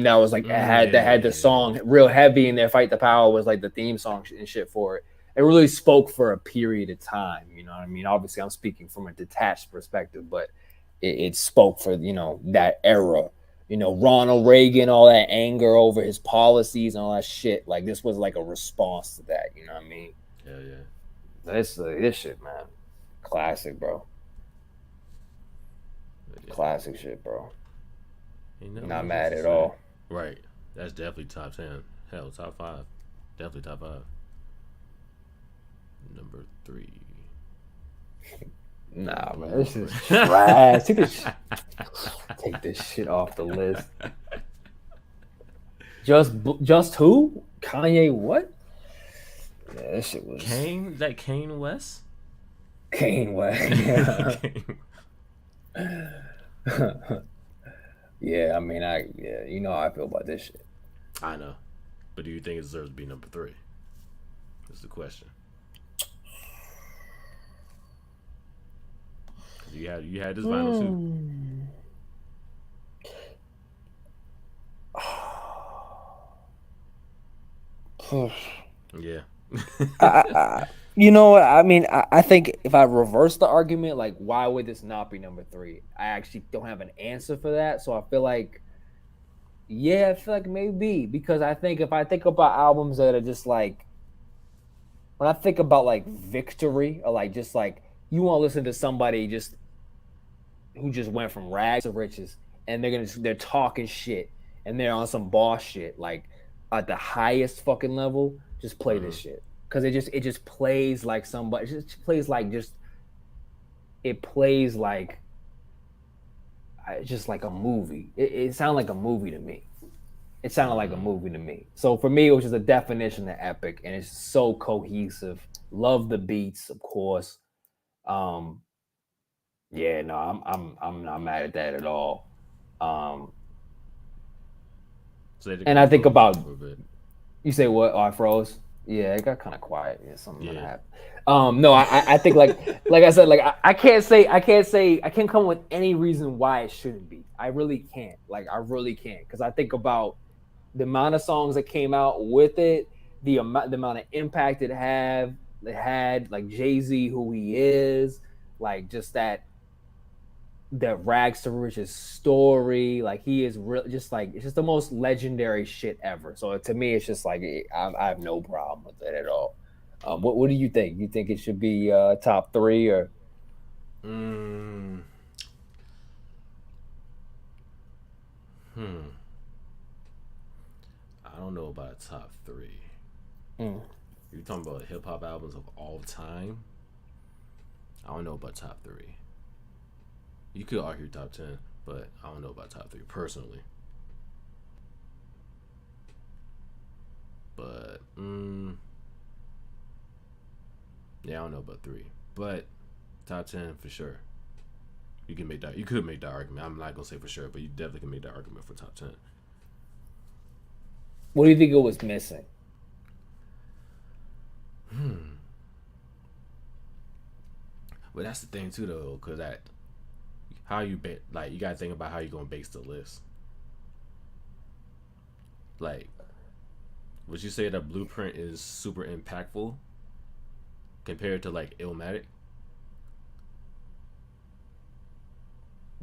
Speaker 2: that was like
Speaker 1: Yeah,
Speaker 2: had the
Speaker 1: yeah, yeah.
Speaker 2: song real heavy in there. Fight the Power was like the theme song and shit for it. It really spoke for a period of time. You know what I mean? Obviously, I'm speaking from a detached perspective, but it spoke for that era. Ronald Reagan, all that anger over his policies and all that shit. Like, this was like a response to that. You know what I mean?
Speaker 1: Hell yeah.
Speaker 2: This shit, man. Classic, bro.
Speaker 1: Yeah.
Speaker 2: Classic shit, bro.
Speaker 1: Ain't nothing
Speaker 2: Not
Speaker 1: much else
Speaker 2: mad
Speaker 1: to
Speaker 2: at
Speaker 1: say.
Speaker 2: all.
Speaker 1: Right. That's definitely top 10. Hell, top 5. Definitely top 5. Number 3.
Speaker 2: Nah, man. This is trash. Take this shit off the list. Just who? Kanye what? Yeah, this shit was
Speaker 1: Kane? That Kane West?
Speaker 2: Kane West. Yeah, I mean, you know how I feel about this shit.
Speaker 1: I know. But do you think it deserves to be number 3? That's the question. Because you had this vinyl too. Yeah.
Speaker 2: You know what? I mean, I think if I reverse the argument, like, why would this not be number 3? I actually don't have an answer for that. So I feel like, yeah, I feel like maybe, because I think if I think about albums that are just like, when I think about like Victory, or like just like you want to listen to somebody just who just went from rags to riches, and they're talking shit, and they're on some boss shit, like at the highest fucking level, just play this shit. Cause it just plays like somebody, it plays like just like a movie. It sounded like a movie to me. It sounded like a movie to me. So for me, it was just a definition of epic, and it's so cohesive. Love the beats, of course. Um, yeah, no, I'm not mad at that at all. Um,
Speaker 1: So they
Speaker 2: and
Speaker 1: kind
Speaker 2: I
Speaker 1: of
Speaker 2: think
Speaker 1: froze
Speaker 2: about,
Speaker 1: for a bit.
Speaker 2: you say what? Oh, I froze. Yeah, it got kind of quiet. Yeah, something gonna
Speaker 1: Yeah.
Speaker 2: happen. No, I think like I said, like I can't say I can't come with any reason why it shouldn't be. I really can't. Like, I really can't, because I think about the amount of songs that came out with it, the amount of impact it had, like Jay-Z, who he is, like just that rags to riches story. Like, he is real, just like, it's just the most legendary shit ever. So to me, it's just like, I have no problem with it at all. What do you think? You think it should be top 3 or?
Speaker 1: Mm, hmm. I don't know about a top 3.
Speaker 2: Mm.
Speaker 1: You're talking about hip hop albums of all time. I don't know about top 3. You could argue top 10, but I don't know about top 3 personally. But yeah, I don't know about 3, but top 10 for sure. You can make that. You could make that argument. I'm not gonna say for sure, but you definitely can make that argument for top 10.
Speaker 2: What do you think it was missing?
Speaker 1: But that's the thing too, though, because that how you like you gotta think about how you gonna base the list. Like, would you say that Blueprint is super impactful compared to like Illmatic?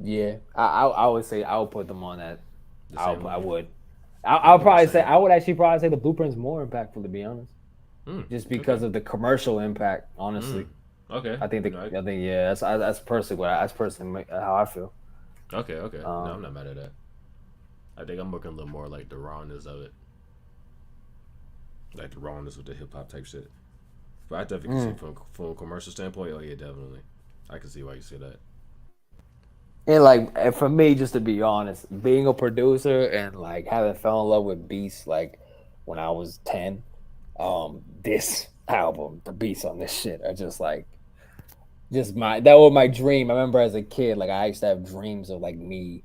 Speaker 2: Yeah, I would say I would put them on that.
Speaker 1: The same
Speaker 2: I
Speaker 1: level.
Speaker 2: would.
Speaker 1: Yeah,
Speaker 2: I'll
Speaker 1: I'm about
Speaker 2: probably
Speaker 1: the
Speaker 2: say
Speaker 1: same.
Speaker 2: I would actually probably say the Blueprint's more impactful to be honest, just
Speaker 1: Okay.
Speaker 2: because of the commercial impact.
Speaker 1: Mm.
Speaker 2: Honestly,
Speaker 1: Okay. You know.
Speaker 2: I think yeah, that's personally that's personally how I feel.
Speaker 1: Okay. Okay. No, I'm
Speaker 2: Um,
Speaker 1: not mad at that. I think I'm looking a little more like the rawness of it, like the rawness with the hip hop type shit. But I definitely can see
Speaker 2: mm.
Speaker 1: from a commercial standpoint. Oh yeah, definitely. I can see why you say that.
Speaker 2: And like for me, just to be honest, being a producer and like having fell in love with beats like when I was 10, this album, the beats on this shit are just like just my that was my dream. I remember as a kid, like I used to have dreams of like me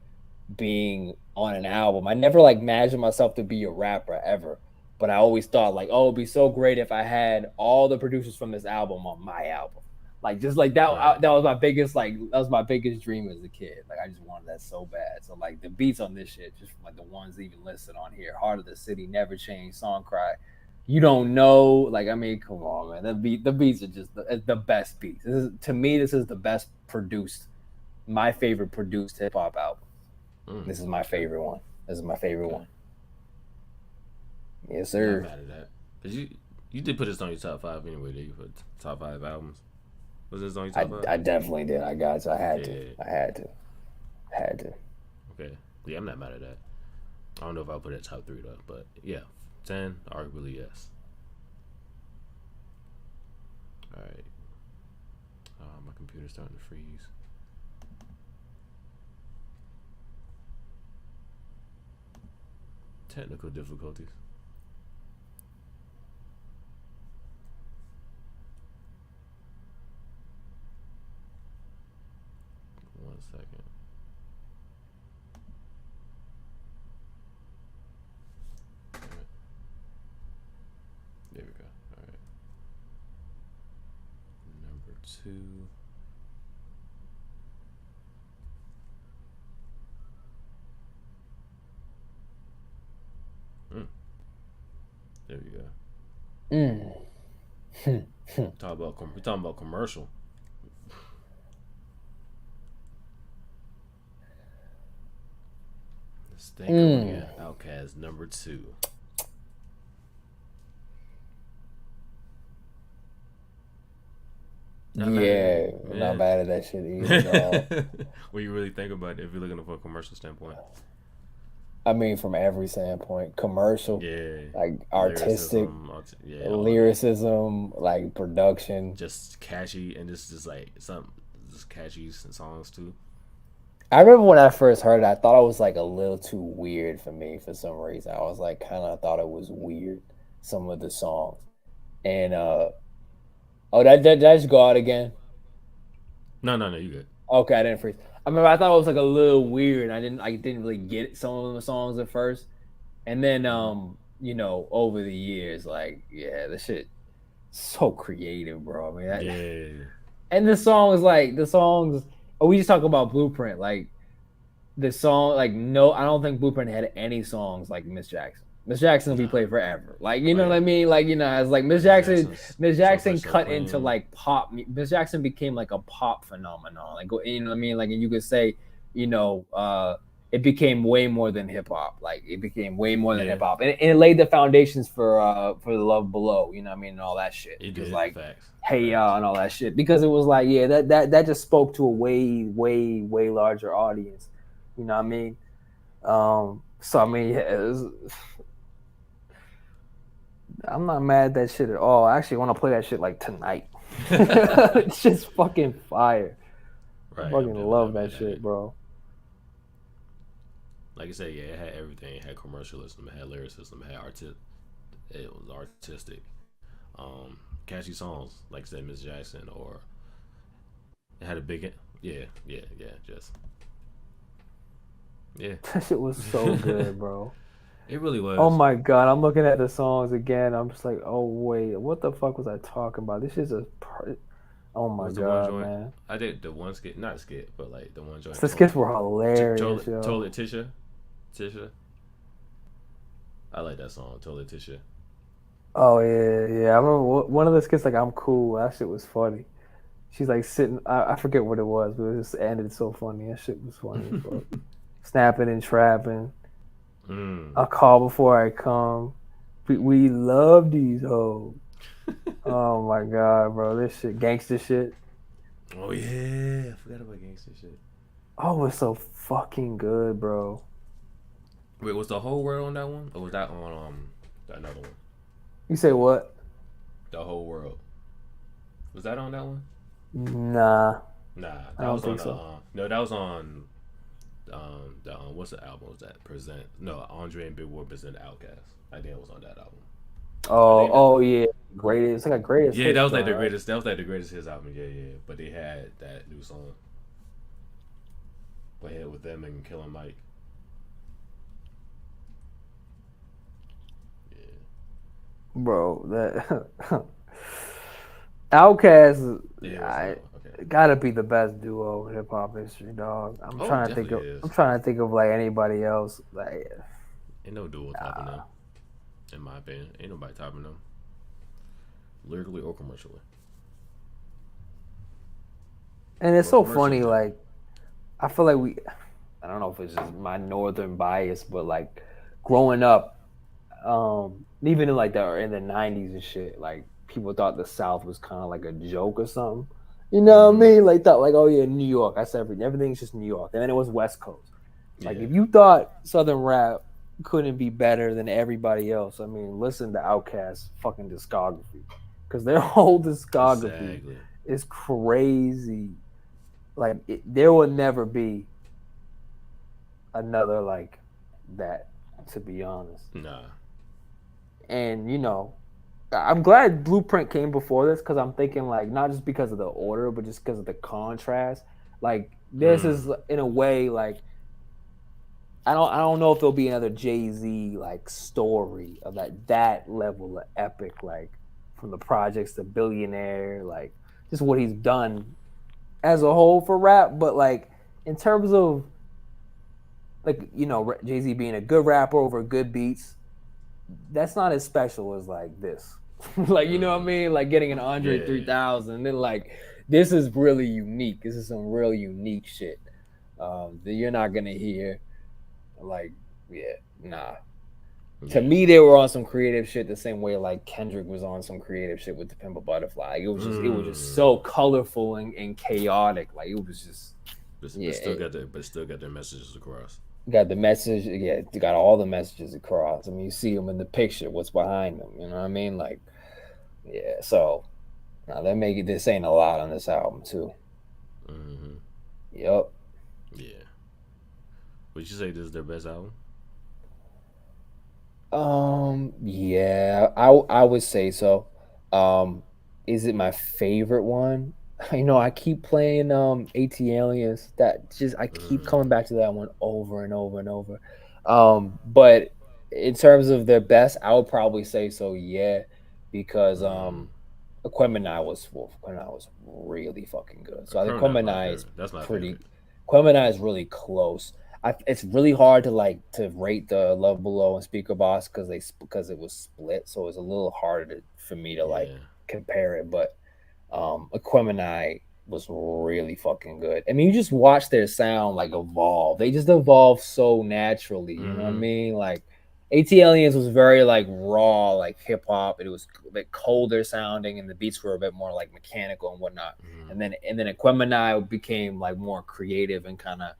Speaker 2: being on an album. I never like imagined myself to be a rapper ever, but I always thought like, oh, it'd be so great if I had all the producers from this album on my album. Like just like that,
Speaker 1: Right.
Speaker 2: that was my biggest like that was my biggest dream as a kid. Like I just wanted that so bad. So like the beats on this shit, just like the ones even listed on here, Heart of the City, Never Change, Song Cry, you don't know. Like I mean, come on, man. The beats are just the best beats. To me, this is the best produced, my favorite produced hip hop album. This is my
Speaker 1: Okay.
Speaker 2: favorite one. This is my favorite
Speaker 1: Okay.
Speaker 2: one. Yes,
Speaker 1: I'm not
Speaker 2: sir.
Speaker 1: mad at that. Cause you did put this on your top five anyway. Did you put top five albums? Was this on your top five?
Speaker 2: I definitely did. I got to. I had to.
Speaker 1: Yeah.
Speaker 2: I had to. I had to.
Speaker 1: Okay. Yeah, I'm not mad at that. I don't know if I'll put it top three though, but yeah, 10 arguably yes. All right. My computer's starting to freeze. Technical difficulties. One second. There we go. All right. Number two. Mm, there we go.
Speaker 2: Mm.
Speaker 1: We talking about commercial. Let's think
Speaker 2: mm.
Speaker 1: again. Outcast number two. Not mad at it.
Speaker 2: Yeah, not
Speaker 1: Yeah.
Speaker 2: bad at that shit either, dog.
Speaker 1: When you really think about it, if you're looking for a commercial standpoint.
Speaker 2: I mean, from every standpoint, commercial,
Speaker 1: Yeah.
Speaker 2: like artistic,
Speaker 1: Yeah, all of it.
Speaker 2: lyricism, like production.
Speaker 1: Just catchy and just like some just catchy songs too.
Speaker 2: I remember when I first heard it, I thought it was like a little too weird for me for some reason. I was like, kind of thought it was weird, some of the songs. And oh, did I just go out again?
Speaker 1: No, no, no, you good.
Speaker 2: Okay, I didn't freeze. I remember I thought it was like a little weird. I didn't really get some of the songs at first, and then
Speaker 1: Mm-hmm.
Speaker 2: over the years, like yeah, the shit so creative, bro. I mean,
Speaker 1: Yeah.
Speaker 2: and the songs. Oh, we just talk about Blueprint, like the song, like no, I don't think Blueprint had any songs like Miss Jackson. Miss Jackson will be
Speaker 1: Nah.
Speaker 2: played forever. Like you
Speaker 1: Oh
Speaker 2: know what I
Speaker 1: yeah.
Speaker 2: mean? Like it's like
Speaker 1: Miss Jackson's
Speaker 2: Miss
Speaker 1: so fresh,
Speaker 2: Jackson
Speaker 1: so
Speaker 2: cut into
Speaker 1: clean.
Speaker 2: like pop. Miss Jackson became like a pop phenomenon. Like you know what I mean? Like and you could say, you know, it became way more than hip hop. Like it became way more than
Speaker 1: Yeah,
Speaker 2: hip hop, and it laid the foundations for the Love Below. You know what I mean? And all that shit.
Speaker 1: it
Speaker 2: Because
Speaker 1: did.
Speaker 2: like
Speaker 1: Facts.
Speaker 2: Hey
Speaker 1: Facts.
Speaker 2: Ya and all that shit. Because it was like yeah, that just spoke to a way larger audience. You know what I mean? So I mean, yeah, I'm not mad at that shit at all. I actually want to play that shit like tonight. It's just fucking fire. I
Speaker 1: Right. I'm
Speaker 2: fucking
Speaker 1: definitely
Speaker 2: love
Speaker 1: not
Speaker 2: that
Speaker 1: mad at
Speaker 2: shit,
Speaker 1: it.
Speaker 2: bro.
Speaker 1: Like I said, yeah, it had everything. It had commercialism. It had lyricism. It had artistic. It was artistic. Catchy songs like said Miss Jackson, or it had a big. Yeah, yeah, yeah. Just yeah.
Speaker 2: That shit was so good, bro.
Speaker 1: It really
Speaker 2: Oh
Speaker 1: was.
Speaker 2: my god, I'm looking at the songs again. I'm just like, oh wait, what the fuck was I talking about? This is oh
Speaker 1: What
Speaker 2: my
Speaker 1: was the one
Speaker 2: god,
Speaker 1: joint?
Speaker 2: man.
Speaker 1: I did the one skit, not skit, but like the one joint.
Speaker 2: The skits were hilarious,
Speaker 1: Told
Speaker 2: yo.
Speaker 1: it Tisha. Tisha. I like that song. Told it Tisha.
Speaker 2: Oh yeah, yeah. I remember one of the skits like I'm cool. That shit was funny. She's like sitting. I forget what it was, but it just ended so funny. That shit was funny as fuck. Snapping and trapping.
Speaker 1: Mm.
Speaker 2: A call before I come. We love these hoes. Oh my god, bro, this shit, gangster shit.
Speaker 1: Oh yeah, I forgot about gangster shit.
Speaker 2: Oh, it's so fucking good, bro.
Speaker 1: Wait, was the whole world on that one, or was that on another one?
Speaker 2: You say what?
Speaker 1: The whole world, was that on that one?
Speaker 2: Nah,
Speaker 1: Nah,
Speaker 2: I
Speaker 1: that
Speaker 2: don't
Speaker 1: was on
Speaker 2: think
Speaker 1: the
Speaker 2: so.
Speaker 1: no, that was on the what's the album was that present? No, Andre and Big Boy present Outkast. I think it was on that album. I
Speaker 2: Oh,
Speaker 1: think that
Speaker 2: oh yeah, greatest. It's like a greatest
Speaker 1: yeah, that
Speaker 2: hits
Speaker 1: was like
Speaker 2: joint,
Speaker 1: the
Speaker 2: right?
Speaker 1: greatest. That was like the greatest hits album. Yeah, yeah. But they had that new song. But yeah, with them and Killer Mike. Yeah,
Speaker 2: Bro, that Outkast,
Speaker 1: yeah, it was
Speaker 2: I
Speaker 1: okay.
Speaker 2: gotta be the best duo in hip hop history, dog.
Speaker 1: Oh, it definitely
Speaker 2: I'm
Speaker 1: is.
Speaker 2: trying to think of like anybody else. Like,
Speaker 1: Ain't no dual topping them,
Speaker 2: nah.
Speaker 1: in my opinion. Ain't nobody topping them, lyrically or commercially.
Speaker 2: And it's
Speaker 1: Well,
Speaker 2: so
Speaker 1: commercially,
Speaker 2: funny.
Speaker 1: definitely.
Speaker 2: Like, I feel like I don't know if it's just my northern bias, but like growing up, even in like the '90s and shit, like people thought the South was kind of like a joke or something. You know what I
Speaker 1: Mm-hmm.
Speaker 2: mean? Like thought like, oh yeah, New York. That's everything's just New York. And then it was West Coast. Like
Speaker 1: Yeah.
Speaker 2: if you thought Southern rap couldn't be better than everybody else, I mean, listen to Outkast's fucking discography, because their whole discography
Speaker 1: Exactly.
Speaker 2: is crazy. Like there will never be another like that, to be honest.
Speaker 1: Nah.
Speaker 2: And I'm glad Blueprint came before this, because I'm thinking like not just because of the order, but just because of the contrast. Like this
Speaker 1: Mm.
Speaker 2: is in a way like I don't know if there'll be another Jay-Z like story of that level of epic, like from the projects to Billionaire, like just what he's done as a whole for rap. But like in terms of like Jay-Z being a good rapper over good beats, that's not as special as like this. Like what I
Speaker 1: Mm-hmm.
Speaker 2: mean? Like getting an Andre
Speaker 1: Yeah.
Speaker 2: 3000, and then like this is really unique. This is some real unique shit that you're not gonna hear. Like, yeah, nah. To
Speaker 1: Yeah.
Speaker 2: me, they were on some creative shit the same way like Kendrick was on some creative shit with the Pimp a Butterfly. It was just
Speaker 1: Mm.
Speaker 2: so colorful and chaotic. Like it was just
Speaker 1: But
Speaker 2: yeah,
Speaker 1: still got their messages across.
Speaker 2: got the message. Yeah, you got all the messages across. I mean, you see them in the picture. What's behind them? You know what I mean? Like, yeah. So now they're making this ain't a lot on this album too.
Speaker 1: Mm-hmm.
Speaker 2: Yep.
Speaker 1: Yeah. Would you say this is their best album?
Speaker 2: Yeah, I would say so. Um, is it my favorite one? I keep playing AT Aliens. That just I keep
Speaker 1: Mm.
Speaker 2: coming back to that one over and over and over. But in terms of their best, I would probably say so, yeah, because
Speaker 1: Mm.
Speaker 2: Aquemini was really fucking good. So I think
Speaker 1: Criminal's my
Speaker 2: Aquemini is
Speaker 1: favorite. That's my
Speaker 2: pretty
Speaker 1: favorite.
Speaker 2: Aquemini is really close. It's really hard to like to rate the Love Below and Speaker Boss because it was split, so it's a little harder for me to like
Speaker 1: Yeah.
Speaker 2: compare it. But Aquemini was really fucking good. I mean, you just watch their sound like evolve. They just evolve so naturally. You know what I
Speaker 1: Mm-hmm.
Speaker 2: mean? Like AT Aliens was very like raw, like hip hop. It was a bit colder sounding, and the beats were a bit more like mechanical and whatnot.
Speaker 1: Mm-hmm.
Speaker 2: And then Aquemini became like more creative and kind of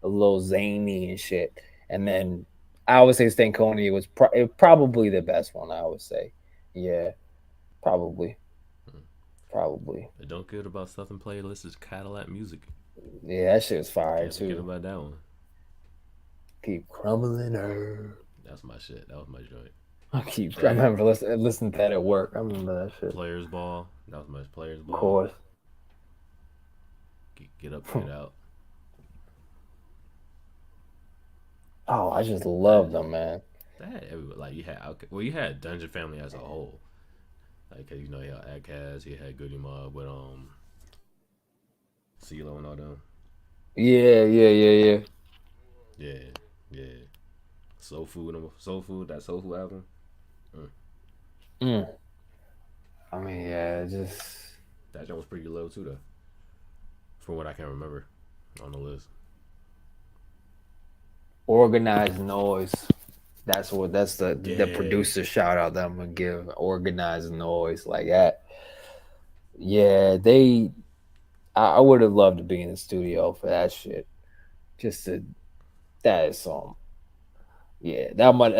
Speaker 2: a little zany and shit. And then I would say Stankonia was probably the best one. I would say, yeah, probably, probably.
Speaker 1: But don't forget about Southern Playlist is Cadillac Music.
Speaker 2: Yeah, that shit was fire
Speaker 1: Can't forget
Speaker 2: too.
Speaker 1: about that one.
Speaker 2: Keep crumbling her.
Speaker 1: That's my shit. That was my joint.
Speaker 2: I
Speaker 1: That
Speaker 2: remember listening to that at work. I remember that shit. Of
Speaker 1: Players Ball. That was my Players Ball.
Speaker 2: course.
Speaker 1: Get up, get out.
Speaker 2: Oh, I just
Speaker 1: That
Speaker 2: love them, man.
Speaker 1: that had everybody. Like you had you had Dungeon Family as a whole. Like you had Outkast, you had Goody Mob with CeeLo and all them.
Speaker 2: Yeah, yeah, yeah, yeah.
Speaker 1: Yeah, yeah. Soul Food, that Soul Food album. Mm.
Speaker 2: Mm. I mean, yeah, just
Speaker 1: That joint was pretty low too though. from what I can remember on the list.
Speaker 2: Organized Noise. That's the
Speaker 1: Yeah.
Speaker 2: producer shout out that I'm gonna give. Organized Noise like that. Yeah, I would have loved to be in the studio for that shit. Just to that is some. Yeah, that might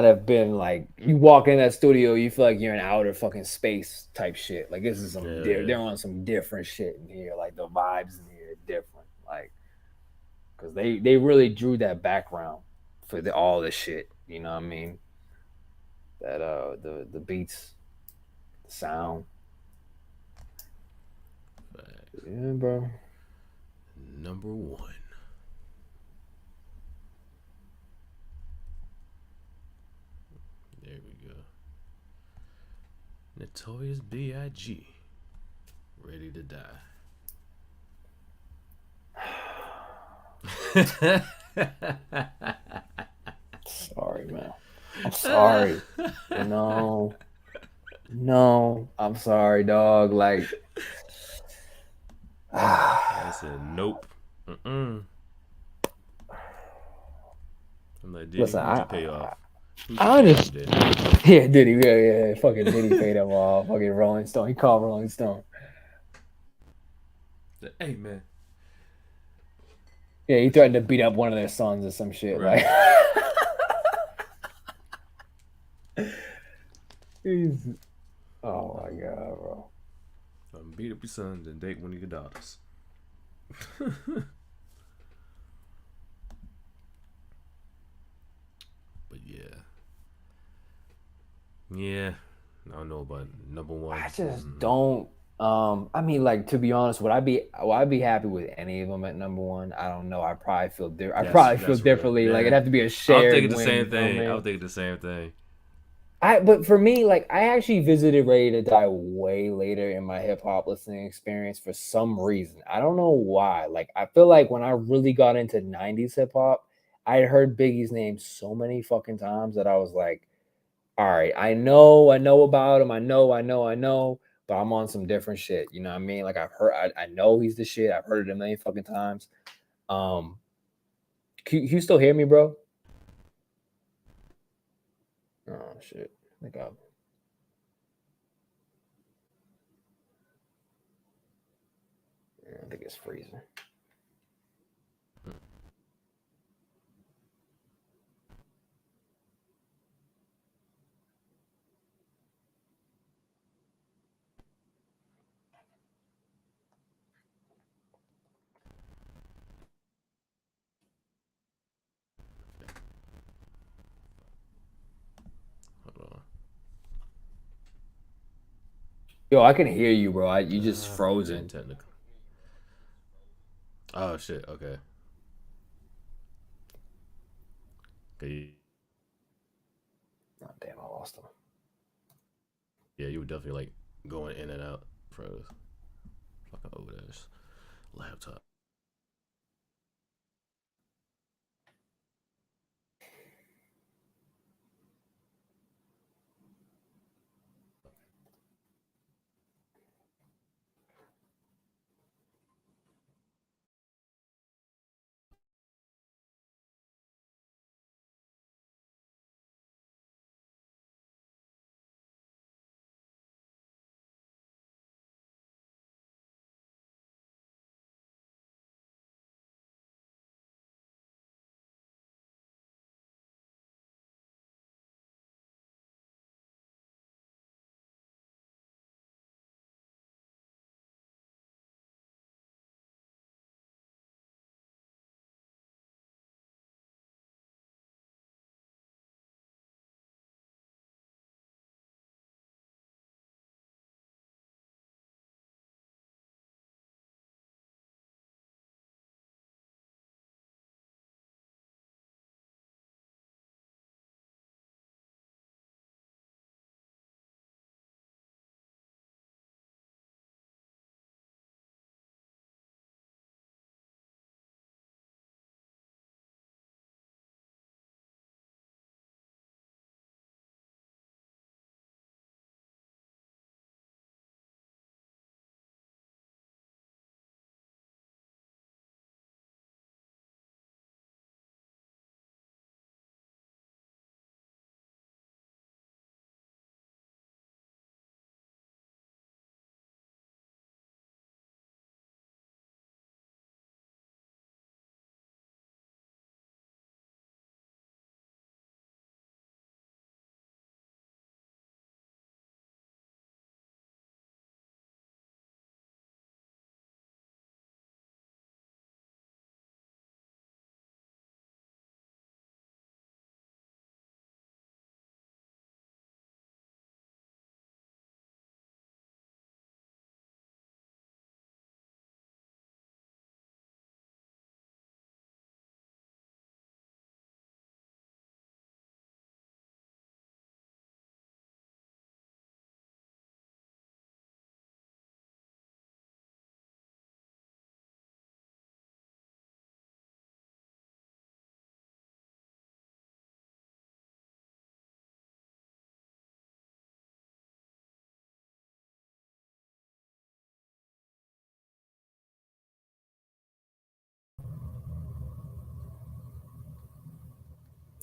Speaker 2: have been like you walk in that studio, you feel like you're in outer fucking space type shit. Like this is some
Speaker 1: Yeah.
Speaker 2: they're on some different shit in here. Like the vibes in here are different. Like because they really drew that background for all this shit. You know what I mean? That the beats, the sound.
Speaker 1: Facts.
Speaker 2: Yeah, bro.
Speaker 1: Number one. There we go. Notorious B.I.G. Ready to die.
Speaker 2: Sorry, man. I'm sorry. No, no, I'm sorry, dog. Like,
Speaker 1: I said nope. Mm-mm. I'm like, Diddy,
Speaker 2: listen,
Speaker 1: who'd you pay off? Who'd you
Speaker 2: I
Speaker 1: pay off,
Speaker 2: understand.
Speaker 1: Diddy?
Speaker 2: Yeah, Diddy, yeah, fucking Diddy paid him off. Fucking Rolling Stone. He called Rolling Stone.
Speaker 1: Hey, man.
Speaker 2: Yeah, he threatened to beat up one of their sons or some shit.
Speaker 1: Right.
Speaker 2: Like, he's. Oh my god, bro.
Speaker 1: Beat up your sons and date one of your daughters. But yeah. Yeah. I don't know about number one.
Speaker 2: I just don't. I mean, like to be honest, would I be happy with any of them at number one? I don't know. I probably feel different. I probably feel
Speaker 1: That's real.
Speaker 2: differently. Like
Speaker 1: Yeah.
Speaker 2: it'd have to be a
Speaker 1: I was
Speaker 2: shared
Speaker 1: thinking the
Speaker 2: win.
Speaker 1: same
Speaker 2: You know what I
Speaker 1: thing. I
Speaker 2: mean?
Speaker 1: was thinking the same thing.
Speaker 2: But for me, like I actually visited Ready to Die way later in my hip hop listening experience for some reason. I don't know why. Like I feel like when I really got into 90s hip hop, I had heard Biggie's name so many fucking times that I was like, all right, I know about him. I know, but I'm on some different shit. You know what I mean? Like I know he's the shit. I've heard it a million fucking times. Um, can you still hear me, bro? Oh shit. I think I think it's freezing.
Speaker 1: Hold on.
Speaker 2: Yo, I can hear you, bro. You just
Speaker 1: Getting
Speaker 2: frozen.
Speaker 1: technical. Oh shit. Okay. Okay.
Speaker 2: Oh, damn, I lost him.
Speaker 1: Yeah, you were definitely like going in and out. Froze. Fucking old ass laptop.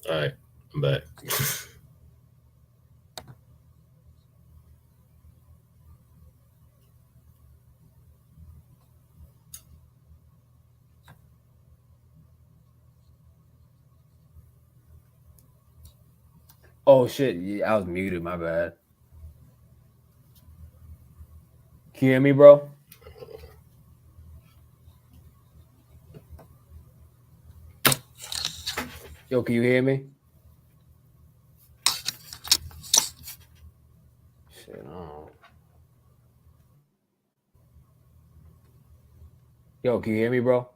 Speaker 3: All right, I'm back.
Speaker 2: Oh shit! Yeah, I was muted. My bad. Can you hear me, bro? Yo, can you hear me? Shit, oh. Yo, can you hear me, bro?